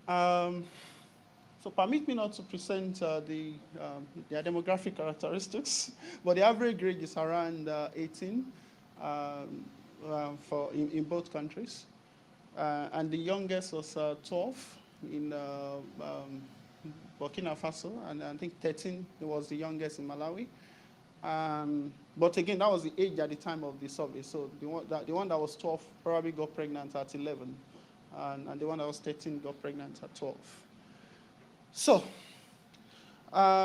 So permit me not to present their demographic characteristics, but the average age is around 18 in both countries. And the youngest was 12 in Burkina Faso, and I think 13 was the youngest in Malawi. But again, that was the age at the time of the survey. So the one that was 12 probably got pregnant at 11, and the one that was 13 got pregnant at 12. So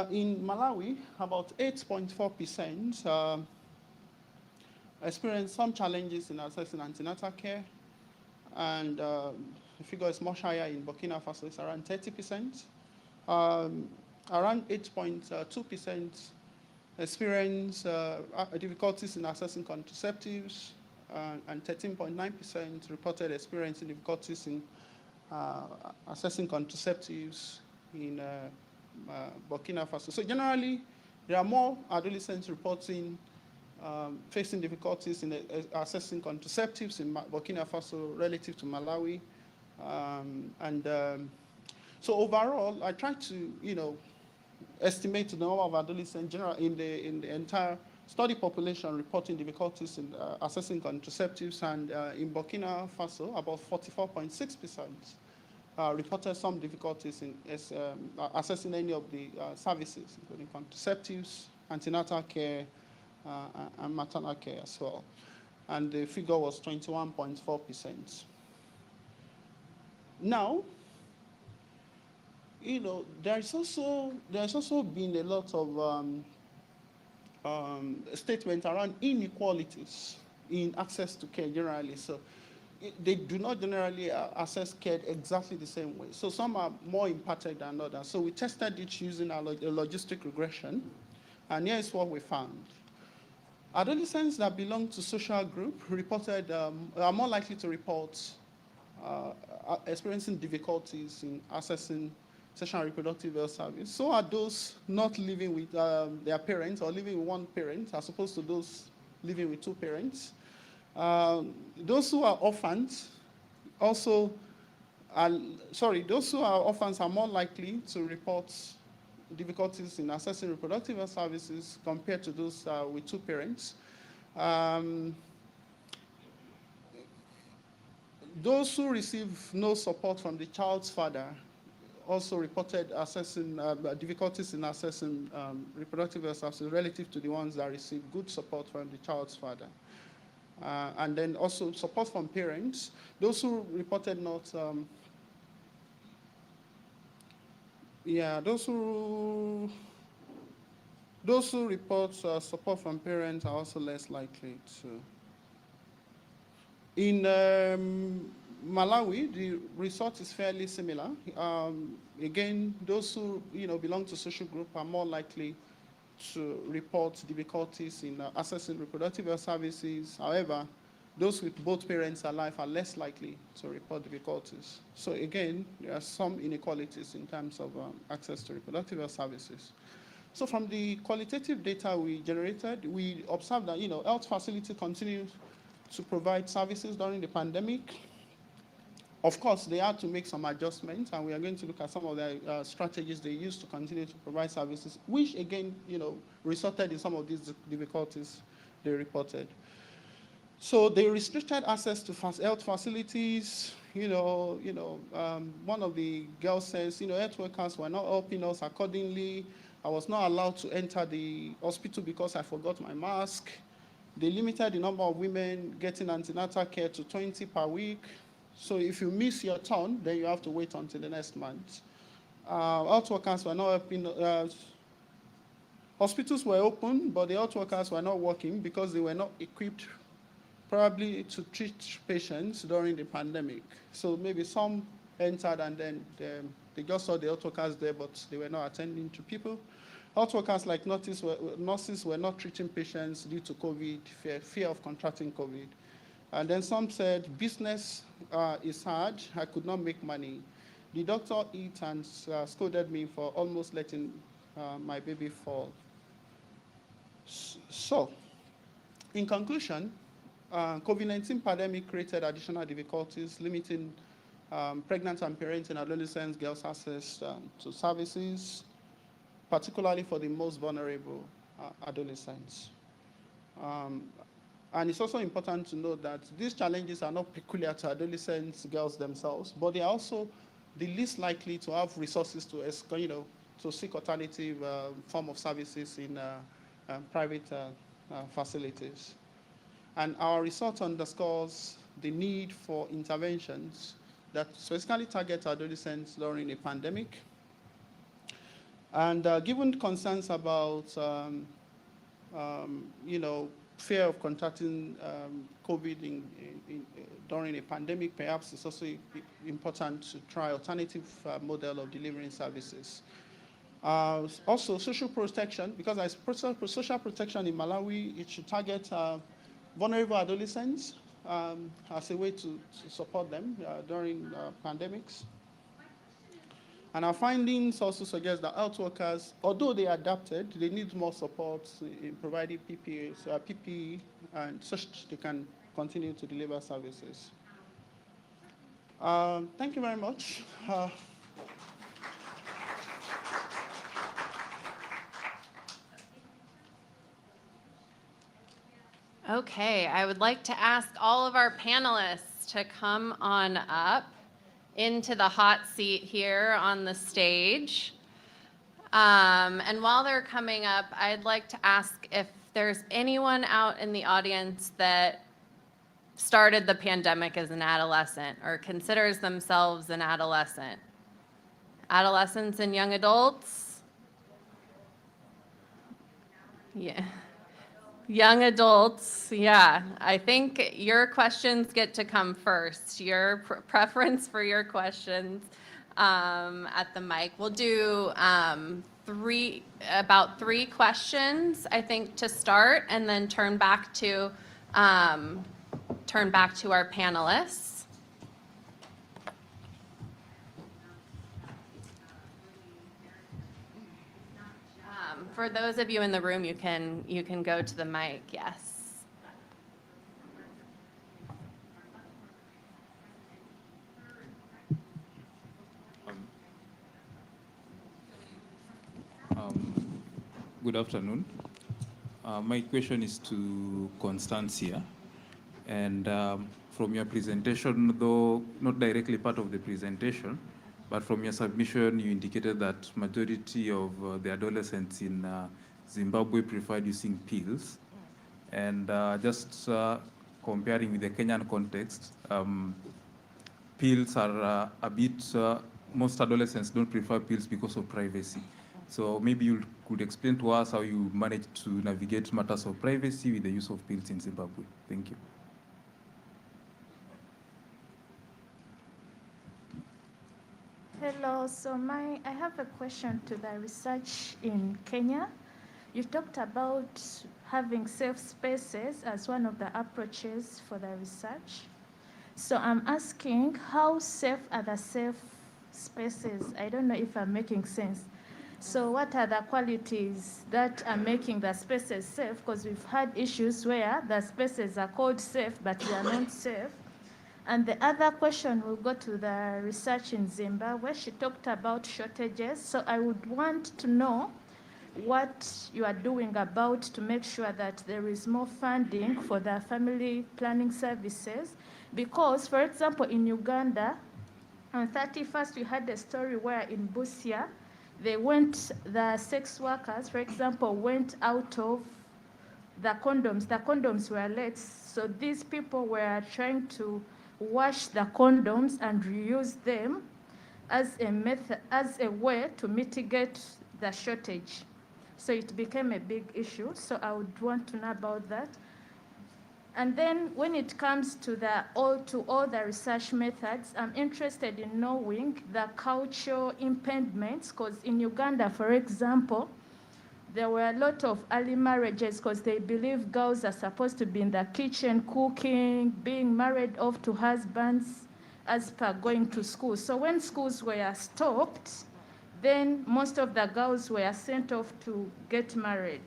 in Malawi, about 8.4% experienced some challenges in accessing antenatal care, and the figure is much higher in Burkina Faso. It's around 30%. Around 8.2% experience difficulties in accessing contraceptives, and 13.9% reported experiencing difficulties in accessing contraceptives in Burkina Faso. So generally, there are more adolescents reporting facing difficulties in accessing contraceptives in Burkina Faso relative to Malawi. So overall, I tried to, estimate the number of adolescents in the entire study population reporting difficulties in accessing contraceptives, and in Burkina Faso, about 44.6% reported some difficulties in accessing any of the services, including contraceptives, antenatal care, and maternal care as well. And the figure was 21.4%. Now, there's also been a lot of statements around inequalities in access to care generally. So they do not generally access care exactly the same way. So some are more impacted than others. So we tested it using a logistic regression, and here's what we found. Adolescents that belong to social group reported are more likely to report experiencing difficulties in accessing sexual and reproductive health service. So are those not living with their parents or living with one parent, as opposed to those living with two parents. Those who are orphans those who are orphans are more likely to report difficulties in accessing reproductive health services compared to those with two parents. Those who receive no support from the child's father also reported difficulties in accessing reproductive health services relative to the ones that receive good support from the child's father. And then also support from parents. Those who reported not, those who report support from parents are also less likely to. In Malawi, the result is fairly similar. Again, those who belong to social group are more likely to report difficulties in accessing reproductive health services. However, those with both parents alive are less likely to report difficulties. So again, there are some inequalities in terms of access to reproductive health services. So from the qualitative data we generated, we observed that health facilities continue to provide services during the pandemic. Of course, they had to make some adjustments, and we are going to look at some of the strategies they used to continue to provide services, which again, resulted in some of these difficulties they reported. So they restricted access to health facilities. One of the girls says, health workers were not helping us accordingly. I was not allowed to enter the hospital because I forgot my mask. They limited the number of women getting antenatal care to 20 per week. So if you miss your turn, then you have to wait until the next month. Health workers were not helping. Hospitals were open, but the health workers were not working because they were not equipped probably to treat patients during the pandemic. So maybe some entered and then they just saw the health workers there, but they were not attending to people. Health workers like nurses were not treating patients due to COVID, fear of contracting COVID. And then some said, business is hard, I could not make money. The doctor hit and scolded me for almost letting my baby fall. So, in conclusion, COVID-19 pandemic created additional difficulties, limiting pregnant and parenting adolescents, girls' access to services, particularly for the most vulnerable adolescents. And it's also important to note that these challenges are not peculiar to adolescents, girls themselves, but they are also the least likely to have resources to seek alternative form of services in private facilities. And our research underscores the need for interventions that specifically target adolescents during a pandemic. And given concerns about, fear of contracting COVID during a pandemic, perhaps it's also important to try alternative model of delivering services. Also, social protection, because as social protection in Malawi, it should target vulnerable adolescents as a way to support them during pandemics. And our findings also suggest that health workers, although they adapted, they need more support in providing PPE, and such they can continue to deliver services. Thank you very much. Okay, I would like to ask all of our panelists to come on up into the hot seat here on the stage. And while they're coming up, I'd like to ask if there's anyone out in the audience that started the pandemic as an adolescent or considers themselves an adolescent. Adolescents and young adults? Yeah. Young adults, yeah. I think your questions get to come first. Your preference for your questions at the mic. We'll do about three questions, I think, to start, and then turn back to our panelists. For those of you in the room, you can go to the mic, yes. Good afternoon. My question is to Constancia, and from your presentation, though not directly part of the presentation, but from your submission, you indicated that majority of the adolescents in Zimbabwe preferred using pills. And just comparing with the Kenyan context, pills are a bit, most adolescents don't prefer pills because of privacy. So maybe you could explain to us how you managed to navigate matters of privacy with the use of pills in Zimbabwe. Thank you. Hello, so I have a question to the research in Kenya. You talked about having safe spaces as one of the approaches for the research. So I'm asking, how safe are the safe spaces? I don't know if I'm making sense. So what are the qualities that are making the spaces safe? Because we've had issues where the spaces are called safe, but they are not safe. And the other question will go to the research in Zimbabwe. She talked about shortages. So I would want to know what you are doing about to make sure that there is more funding for the family planning services. Because, for example, in Uganda, on 31st, we had a story where in Busia, the sex workers, for example, went out of the condoms. The condoms were late. So these people were trying to wash the condoms and reuse them as a way to mitigate the shortage. So it became a big issue. So I would want to know about that. And then when it comes to all the research methods, I'm interested in knowing the cultural impediments, because in Uganda, for example, there were a lot of early marriages because they believe girls are supposed to be in the kitchen cooking, being married off to husbands as per going to school. So when schools were stopped, then most of the girls were sent off to get married.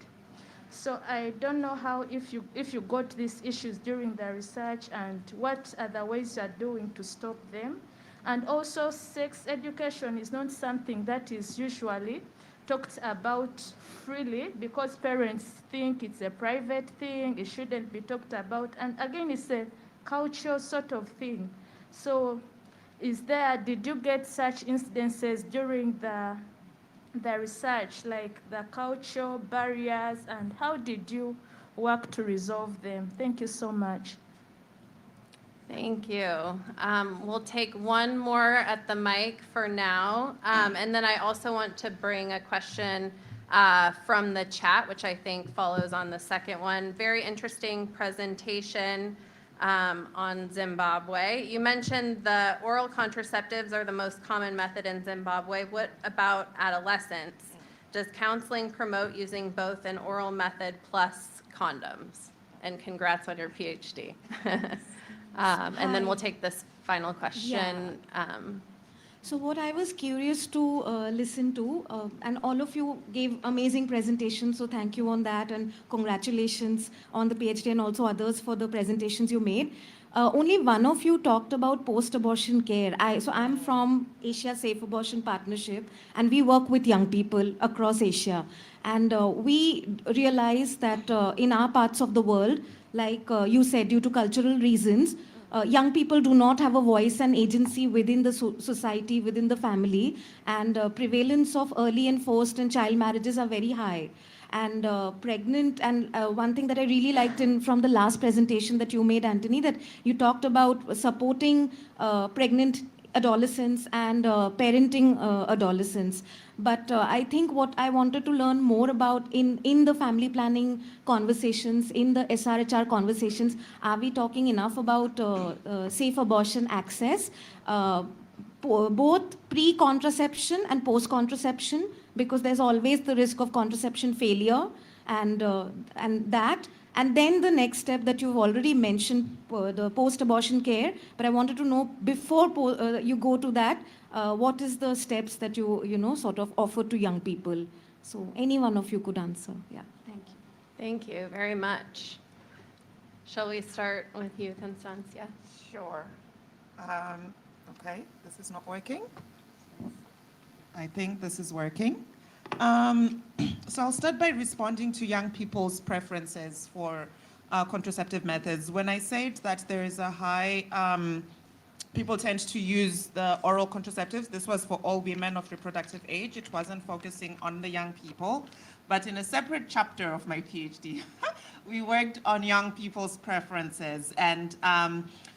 So I don't know how, if you got these issues during the research, and what are the ways you are doing to stop them. And also, sex education is not something that is usually talked about freely, because parents think it's a private thing, it shouldn't be talked about. And again, it's a cultural sort of thing. So did you get such incidences during the research, like the cultural barriers, and how did you work to resolve them? Thank you so much. Thank you. We'll take one more at the mic for now. And then I also want to bring a question from the chat, which I think follows on the second one. Very interesting presentation on Zimbabwe. You mentioned the oral contraceptives are the most common method in Zimbabwe. What about adolescents? Does counseling promote using both an oral method plus condoms? And congrats on your PhD. And then we'll take this final question. So what I was curious to listen to, and all of you gave amazing presentations, so thank you on that, and congratulations on the PhD and also others for the presentations you made. Only one of you talked about post-abortion care. So I'm from Asia Safe Abortion Partnership, and we work with young people across Asia. And we realize that in our parts of the world, like you said, due to cultural reasons, young people do not have a voice and agency within the society, within the family, and prevalence of early and forced and child marriages are very high. And pregnant, and one thing that I really liked from the last presentation that you made, Anthony, that you talked about supporting pregnant adolescents and parenting adolescents. But I think what I wanted to learn more about in the family planning conversations, in the SRHR conversations, are we talking enough about safe abortion access, both pre-contraception and post-contraception, because there's always the risk of contraception failure, and that. And then the next step that you've already mentioned, the post-abortion care, but I wanted to know, before you go to that, what is the steps that you sort of offer to young people? So any one of you could answer. Yeah, thank you. Thank you very much. Shall we start with you, Constancia? Sure. Okay, this is not working. I think this is working. So I'll start by responding to young people's preferences for contraceptive methods. When I said that there is a high, people tend to use the oral contraceptives, this was for all women of reproductive age. It wasn't focusing on the young people. But in a separate chapter of my PhD, we worked on young people's preferences. And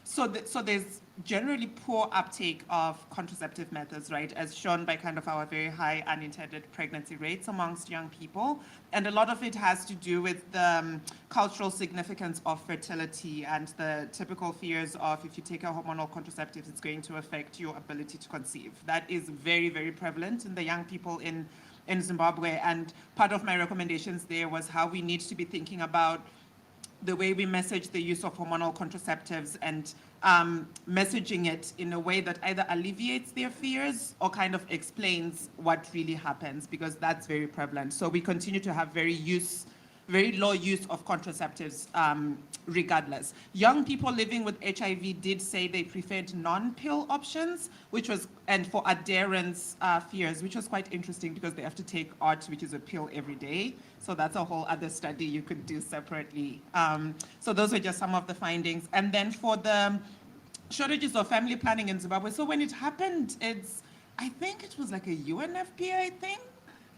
so there's generally poor uptake of contraceptive methods, right, as shown by kind of our very high unintended pregnancy rates amongst young people. And a lot of it has to do with the cultural significance of fertility and the typical fears of if you take a hormonal contraceptive, it's going to affect your ability to conceive. That is very, very prevalent in the young people in Zimbabwe. And part of my recommendations there was how we need to be thinking about the way we message the use of hormonal contraceptives and messaging it in a way that either alleviates their fears or kind of explains what really happens, because that's very prevalent. So we continue to have very low use of contraceptives regardless. Young people living with HIV did say they preferred non-pill options, and for adherence fears, which was quite interesting because they have to take ART, which is a pill every day. So that's a whole other study you could do separately. So those are just some of the findings. And then for the shortages of family planning in Zimbabwe, so when it happened, I think it was like a UNFPA, I think.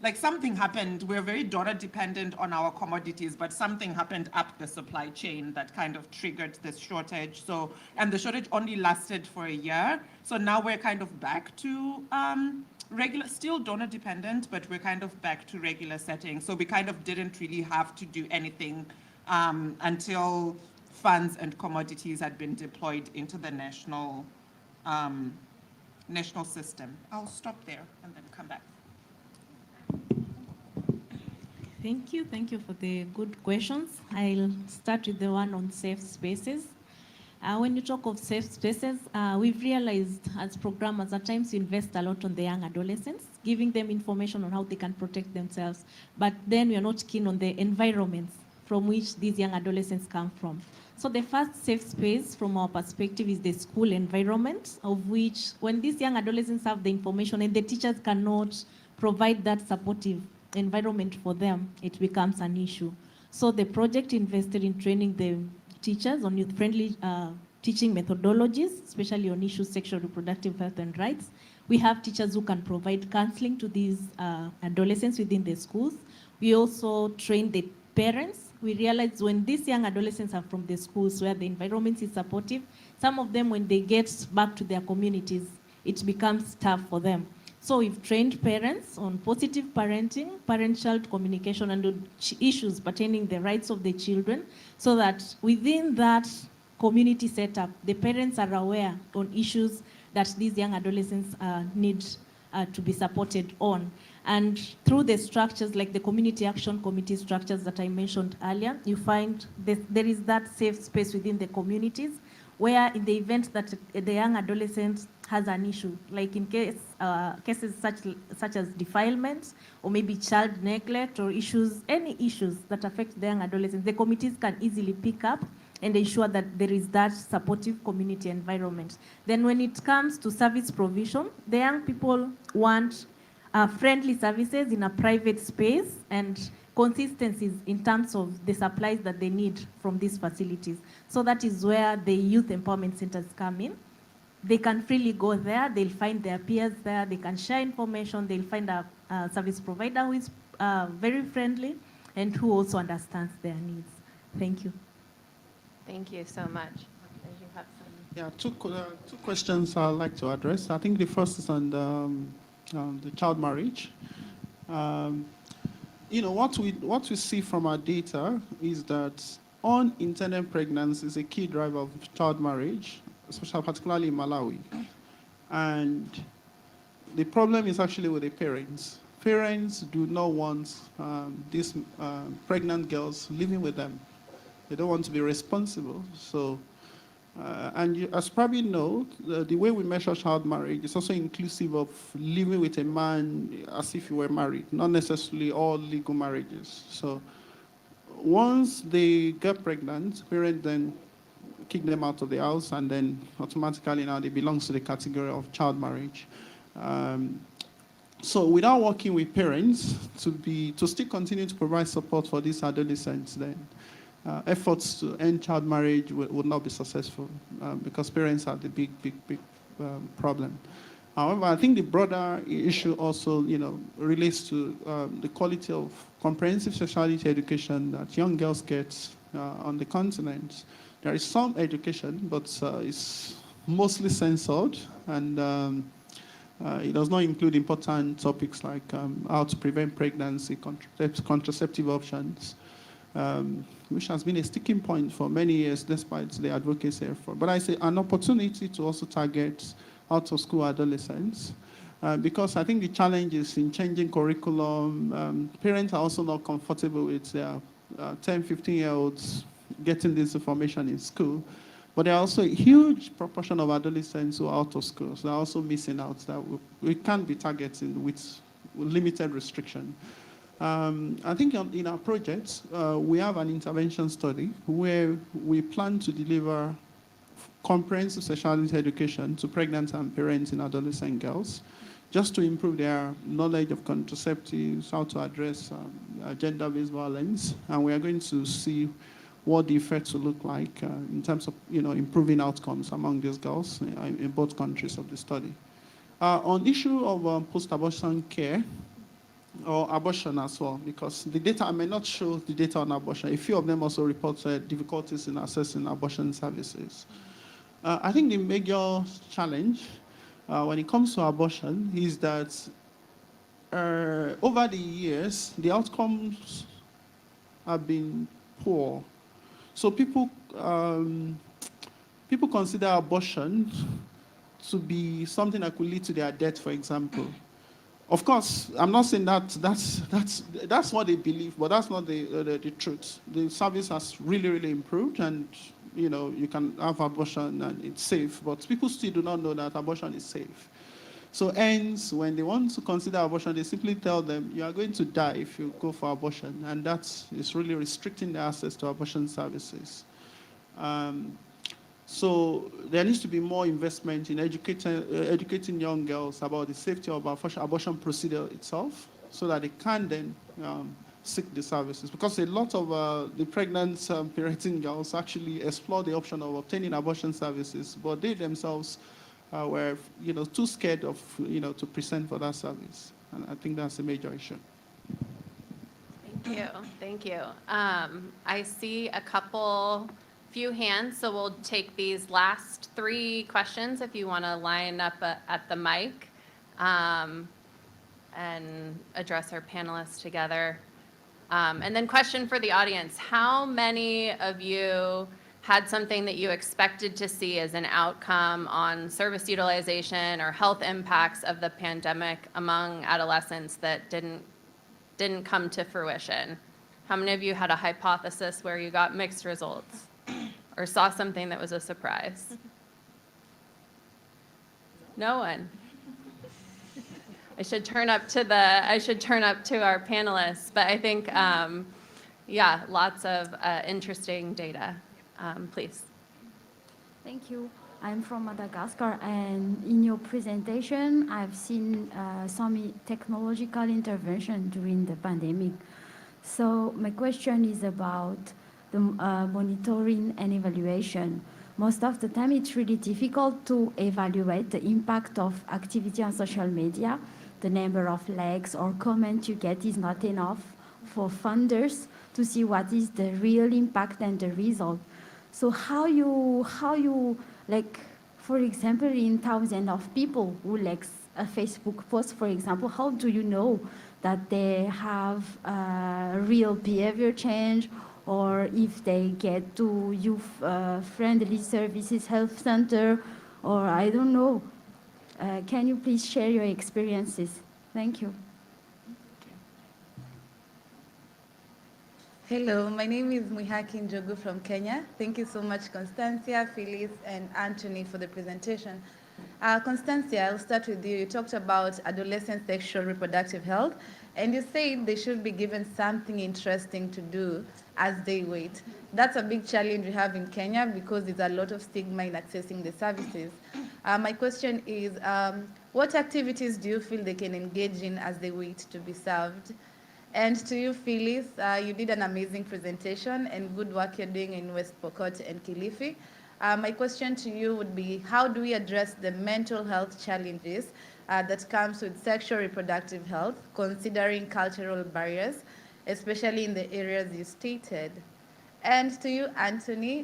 Like something happened, we're very donor dependent on our commodities, but something happened up the supply chain that kind of triggered this shortage. So, and the shortage only lasted for a year. So now we're kind of back to regular, still donor dependent, but we're kind of back to regular settings. So we kind of didn't really have to do anything until funds and commodities had been deployed into the national system. I'll stop there and then come back. Thank you for the good questions. I'll start with the one on safe spaces. When you talk of safe spaces, we've realized as programmers at times we invest a lot on the young adolescents, giving them information on how they can protect themselves. But then we are not keen on the environments from which these young adolescents come from. So the first safe space from our perspective is the school environment, of which when these young adolescents have the information and the teachers cannot provide that supportive environment for them, it becomes an issue. So the project invested in training the teachers on youth-friendly teaching methodologies, especially on issues sexual reproductive health and rights. We have teachers who can provide counseling to these adolescents within the schools. We also train the parents. We realize when these young adolescents are from the schools where the environment is supportive, some of them, when they get back to their communities, it becomes tough for them. So we've trained parents on positive parenting, parent-child communication, and on issues pertaining the rights of the children, so that within that community setup, the parents are aware on issues that these young adolescents need to be supported on. And through the structures like the community action committee structures that I mentioned earlier, you find there is that safe space within the communities where in the event that the young adolescent has an issue, like in cases such as defilement or maybe child neglect or any issues that affect the young adolescents, the committees can easily pick up and ensure that there is that supportive community environment. Then when it comes to service provision, the young people want friendly services in a private space and consistencies in terms of the supplies that they need from these facilities. So that is where the youth empowerment centers come in. They can freely go there, they'll find their peers there, they can share information, they'll find a service provider who is very friendly and who also understands their needs. Thank you. Thank you so much. You have some. Yeah, two questions I'd like to address. I think the first is on the child marriage. What we see from our data is that unintended pregnancy is a key driver of child marriage, particularly in Malawi. And the problem is actually with the parents. Parents do not want these pregnant girls living with them. They don't want to be responsible. So, and you, as probably know, the way we measure child marriage is also inclusive of living with a man as if you were married, not necessarily all legal marriages. So once they get pregnant, parents then kick them out of the house, and then automatically now they belong to the category of child marriage. So without working with parents to still continue to provide support for these adolescents, then efforts to end child marriage would not be successful because parents are the big problem. However, I think the broader issue also, relates to the quality of comprehensive sexuality education that young girls get on the continent. There is some education, but it's mostly censored, and it does not include important topics like how to prevent pregnancy, contraceptive options, which has been a sticking point for many years despite the advocacy effort. But I say an opportunity to also target out-of-school adolescents, because I think the challenge is in changing curriculum. Parents are also not comfortable with their 10, 15-year-olds getting this information in school. But there are also a huge proportion of adolescents who are out of school. So they're also missing out that we can't be targeting with limited restriction. I think in our project, we have an intervention study where we plan to deliver comprehensive sexuality education to pregnant and parents in adolescent girls, just to improve their knowledge of contraceptives, how to address gender-based violence. And we are going to see what the effects will look like in terms of improving outcomes among these girls in both countries of the study. On the issue of post-abortion care, or abortion as well, because the data, I may not show the data on abortion. A few of them also reported difficulties in accessing abortion services. I think the major challenge when it comes to abortion is that over the years, the outcomes have been poor. So people consider abortion to be something that could lead to their death, for example. Of course, I'm not saying that's what they believe, but that's not the truth. The service has really improved, and you can have abortion and it's safe, but people still do not know that abortion is safe. So hence, when they want to consider abortion, they simply tell them, you are going to die if you go for abortion, and that is really restricting their access to abortion services. So there needs to be more investment in educating young girls about the safety of abortion procedure itself, so that they can then seek the services. Because a lot of the pregnant parenting girls actually explore the option of obtaining abortion services, but they themselves were too scared of to present for that service. And I think that's a major issue. Thank you. I see a few hands, so we'll take these last 3 questions if you want to line up at the mic and address our panelists together. And then question for the audience: how many of you had something that you expected to see as an outcome on service utilization or health impacts of the pandemic among adolescents that didn't come to fruition? How many of you had a hypothesis where you got mixed results or saw something that was a surprise? No one. I should turn up to our panelists, but I think, yeah, lots of interesting data. Please. Thank you. I'm from Madagascar, and in your presentation, I've seen some technological intervention during the pandemic. So my question is about the monitoring and evaluation. Most of the time, it's really difficult to evaluate the impact of activity on social media. The number of likes or comments you get is not enough for funders to see what is the real impact and the result. So how you like, for example, in thousands of people who likes a Facebook post, for example, how do you know that they have a real behavior change, or if they get to youth-friendly services, health center, or I don't know. Can you please share your experiences? Thank you. Hello, my name is Mwihaki Njogu from Kenya. Thank you so much, Constancia, Phyllis, and Anthony for the presentation. Constancia, I'll start with you. You talked about adolescent sexual reproductive health, and you said they should be given something interesting to do as they wait. That's a big challenge we have in Kenya because there's a lot of stigma in accessing the services. My question is, what activities do you feel they can engage in as they wait to be served? And to you, Phyllis, you did an amazing presentation and good work you're doing in West Pokot and Kilifi. My question to you would be, how do we address the mental health challenges that comes with sexual reproductive health, considering cultural barriers, especially in the areas you stated? And to you, Anthony,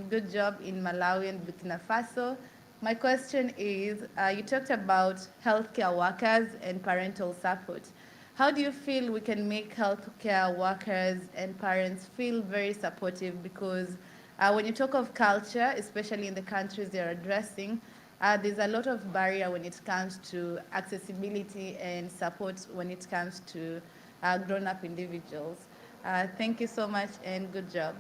good job in Malawi and Burkina Faso. My question is, you talked about healthcare workers and parental support. How do you feel we can make healthcare workers and parents feel very supportive? Because when you talk of culture, especially in the countries they're addressing, there's a lot of barrier when it comes to accessibility and support when it comes to grown-up individuals. Thank you so much and good job.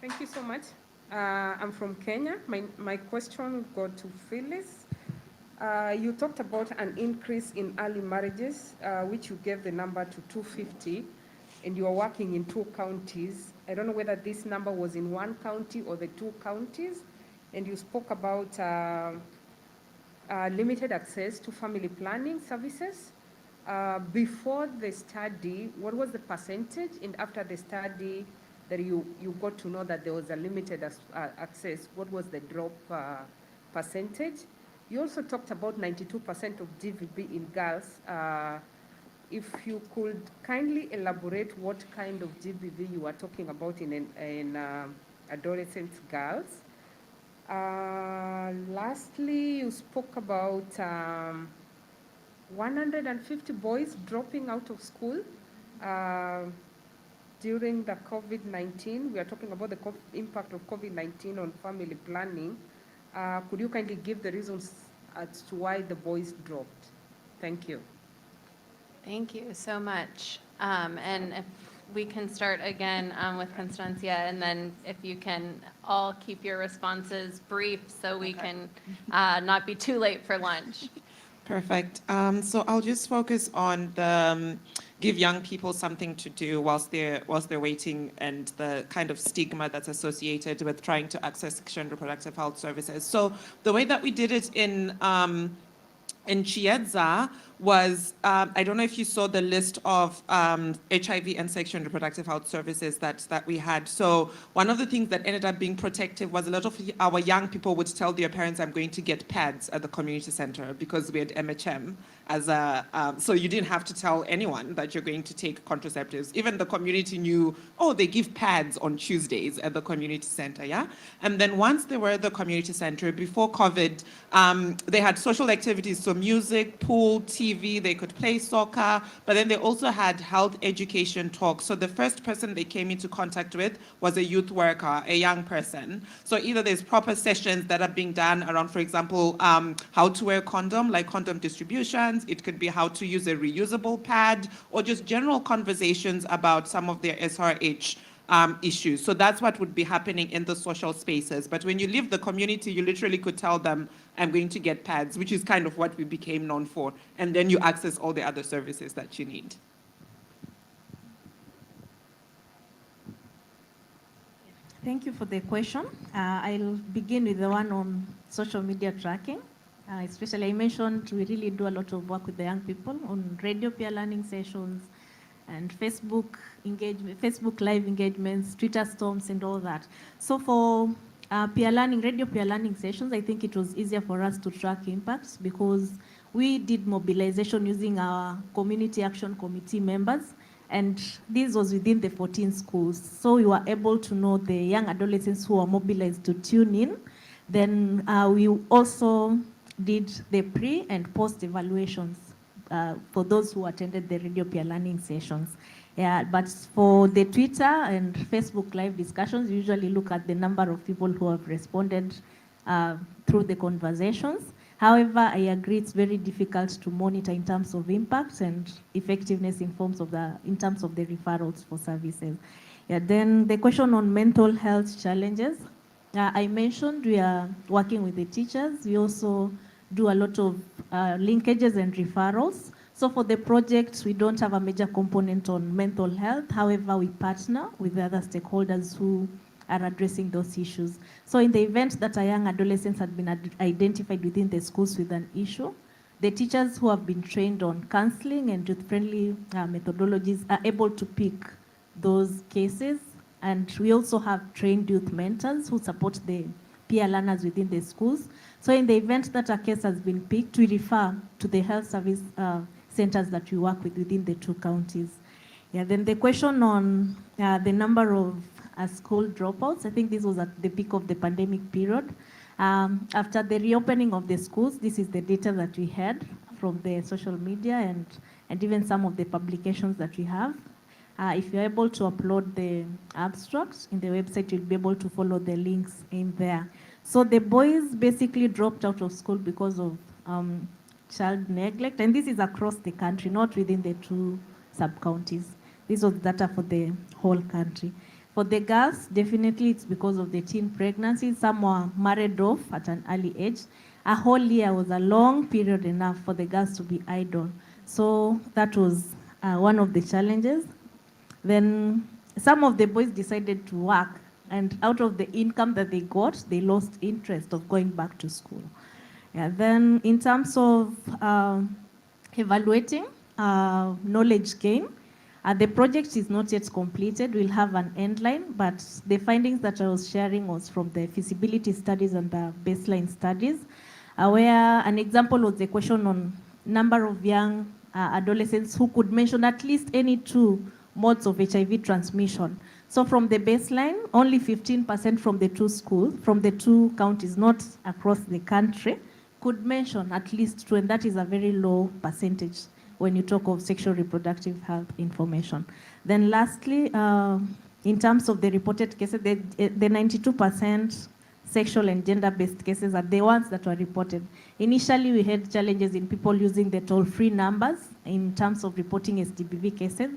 Thank you so much. I'm from Kenya. My question go to Phyllis. You talked about an increase in early marriages, which you gave the number to 250, and you are working in 2 counties. I don't know whether this number was in 1 county or the 2 counties. And you spoke about limited access to family planning services. Before the study, what was the percentage? And after the study, that you got to know that there was a limited access, what was the drop percentage? You also talked about 92% of GVB in girls. If you could kindly elaborate what kind of GBV you are talking about in adolescent girls. Lastly, you spoke about 150 boys dropping out of school during the COVID-19. We are talking about the impact of COVID-19 on family planning. Could you kindly give the reasons as to why the boys dropped? Thank you. Thank you so much. And if we can start again with Constancia, and then if you can all keep your responses brief so we can not be too late for lunch. Perfect. So I'll just focus on the give young people something to do whilst they're waiting, and the kind of stigma that's associated with trying to access sexual and reproductive health services. So the way that we did it in Chiedza was, I don't know if you saw the list of HIV and sexual and reproductive health services that we had. So one of the things that ended up being protective was a lot of our young people would tell their parents, I'm going to get pads at the community center, because we had MHM as a, so you didn't have to tell anyone that you're going to take contraceptives. Even the community knew, oh, they give pads on Tuesdays at the community center, yeah? And then once they were at the community center, before COVID, they had social activities, so music, pool, TV, they could play soccer, but then they also had health education talks. So the first person they came into contact with was a youth worker, a young person. So either there's proper sessions that are being done around, for example, how to wear a condom, like condom distributions. It could be how to use a reusable pad, or just general conversations about some of their SRH issues. So that's what would be happening in the social spaces. But when you leave the community, you literally could tell them, I'm going to get pads, which is kind of what we became known for. And then you access all the other services that you need. Thank you for the question. I'll begin with the one on social media tracking. Especially, I mentioned we really do a lot of work with the young people on radio peer learning sessions and Facebook engagement, Facebook live engagements, Twitter storms, and all that. So for peer learning, radio peer learning sessions, I think it was easier for us to track impacts because we did mobilization using our community action committee members, and this was within the 14 schools. So we were able to know the young adolescents who were mobilized to tune in. Then we also did the pre and post evaluations for those who attended the radio peer learning sessions. Yeah, but for the Twitter and Facebook live discussions, we usually look at the number of people who have responded through the conversations. However, I agree it's very difficult to monitor in terms of impact and effectiveness in terms of the referrals for services. Yeah, then the question on mental health challenges. I mentioned we are working with the teachers. We also do a lot of linkages and referrals. So for the project, we don't have a major component on mental health. However, we partner with the other stakeholders who are addressing those issues. So in the event that a young adolescent had been identified within the schools with an issue, the teachers who have been trained on counseling and youth-friendly methodologies are able to pick those cases. And we also have trained youth mentors who support the peer learners within the schools. So in the event that a case has been picked, we refer to the health service centers that we work with within the 2 counties. Yeah, then the question on the number of school dropouts, I think this was at the peak of the pandemic period. After the reopening of the schools, this is the data that we had from the social media and even some of the publications that we have. If you're able to upload the abstracts in the website, you'll be able to follow the links in there. So the boys basically dropped out of school because of child neglect, and this is across the country, not within the 2 sub-counties. This was data for the whole country. For the girls, definitely it's because of the teen pregnancies. Some were married off at an early age. A whole year was a long period enough for the girls to be idle. So that was one of the challenges. Then some of the boys decided to work, and out of the income that they got, they lost interest of going back to school. Yeah, then in terms of evaluating knowledge gain, the project is not yet completed. We'll have an end line, but the findings that I was sharing was from the feasibility studies and the baseline studies, where an example was the question on number of young adolescents who could mention at least any 2 modes of HIV transmission. So from the baseline, only 15% from the 2 schools, from the 2 counties, not across the country, could mention at least 2, and that is a very low percentage when you talk of sexual reproductive health information. Then lastly, in terms of the reported cases, the 92% sexual and gender-based cases are the ones that were reported. Initially, we had challenges in people using the toll-free numbers in terms of reporting STBV cases,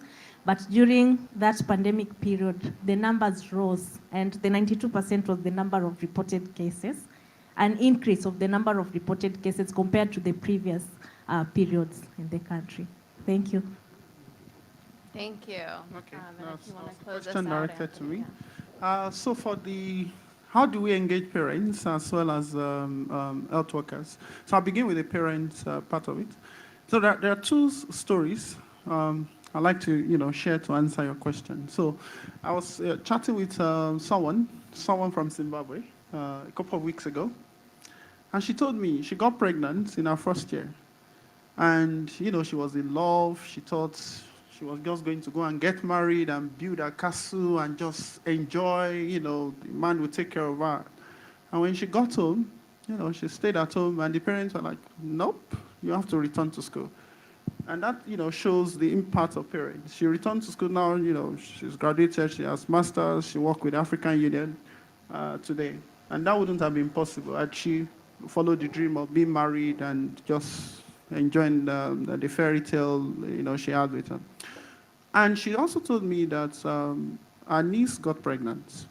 but during that pandemic period, the numbers rose, and the 92% was the number of reported cases, an increase of the number of reported cases compared to the previous periods in the country. Thank you. Thank you. Okay, And if you want to close us question out, directed to Anthony, me. yeah. So for how do we engage parents as well as health workers? So I'll begin with the parents part of it. So there are 2 stories I'd like to share to answer your question. So I was chatting with someone from Zimbabwe a couple of weeks ago, and she told me she got pregnant in her first year. And, she was in love. She thought she was just going to go and get married and build a castle and just enjoy, the man would take care of her. And when she got home, she stayed at home, and the parents were like, nope, you have to return to school. And that, shows the impact of parents. She returned to school now, she's graduated, she has masters, she works with African Union today. And that wouldn't have been possible had she followed the dream of being married and just enjoying the fairy tale, she had with her. And she also told me that her niece got pregnant.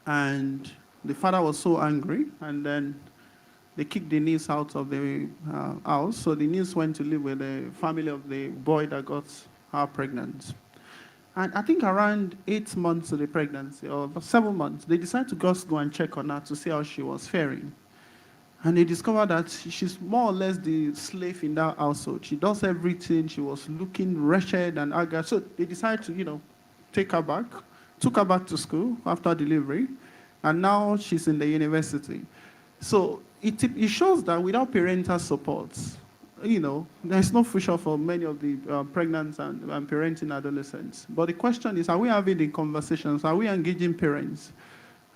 And the father was so angry, and then they kicked the niece out of the house. So the niece went to live with the family of the boy that got her pregnant. And I think around 8 months of the pregnancy, or 7 months, they decided to just go and check on her to see how she was faring. And they discovered that she's more or less the slave in that household. She does everything. She was looking wretched and haggard. So they decided to, take her back, took her back to school after delivery, and now she's in the university. So it shows that without parental support, there's no future for many of the pregnant and parenting adolescents. But the question is, are we having the conversations? Are we engaging parents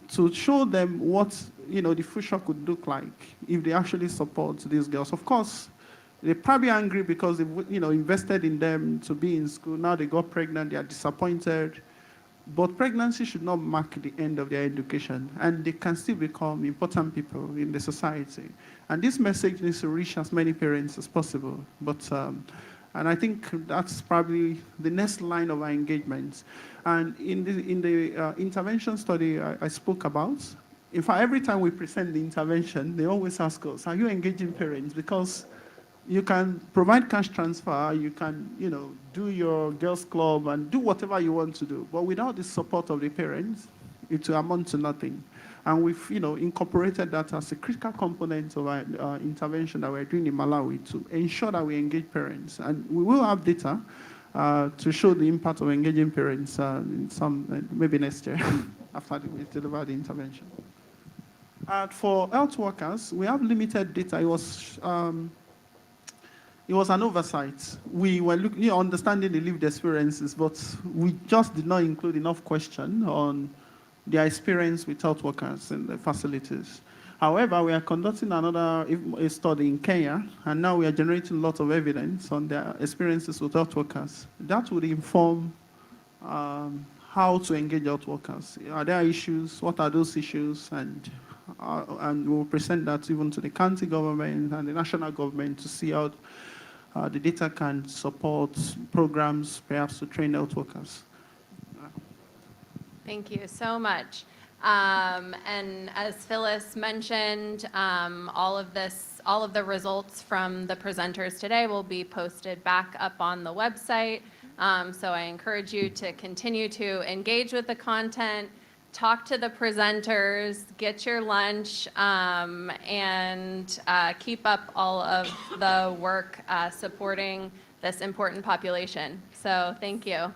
to show them what the future could look like if they actually support these girls? Of course, they're probably angry because they've invested in them to be in school. Now they got pregnant, they are disappointed. But pregnancy should not mark the end of their education, and they can still become important people in the society. And this message needs to reach as many parents as possible. But and I think that's probably the next line of our engagement. And in the intervention study I spoke about, in fact, every time we present the intervention, they always ask us, are you engaging parents? Because you can provide cash transfer, you can, do your girls' club and do whatever you want to do. But without the support of the parents, it will amount to nothing. And we've, incorporated that as a critical component of our intervention that we're doing in Malawi to ensure that we engage parents. And we will have data to show the impact of engaging parents in maybe next year after we deliver the intervention. For health workers, we have limited data. It was an oversight. We were looking, understanding the lived experiences, but we just did not include enough question on their experience with health workers in the facilities. However, we are conducting a study in Kenya, and now we are generating lots of evidence on their experiences with health workers. That would inform how to engage health workers. Are there issues? What are those issues? And we'll present that even to the county government and the national government to see how the data can support programs, perhaps to train health workers. Thank you so much. And as Phyllis mentioned, all of the results from the presenters today will be posted back up on the website. So I encourage you to continue to engage with the content, talk to the presenters, get your lunch, and keep up all of the work supporting this important population. So thank you.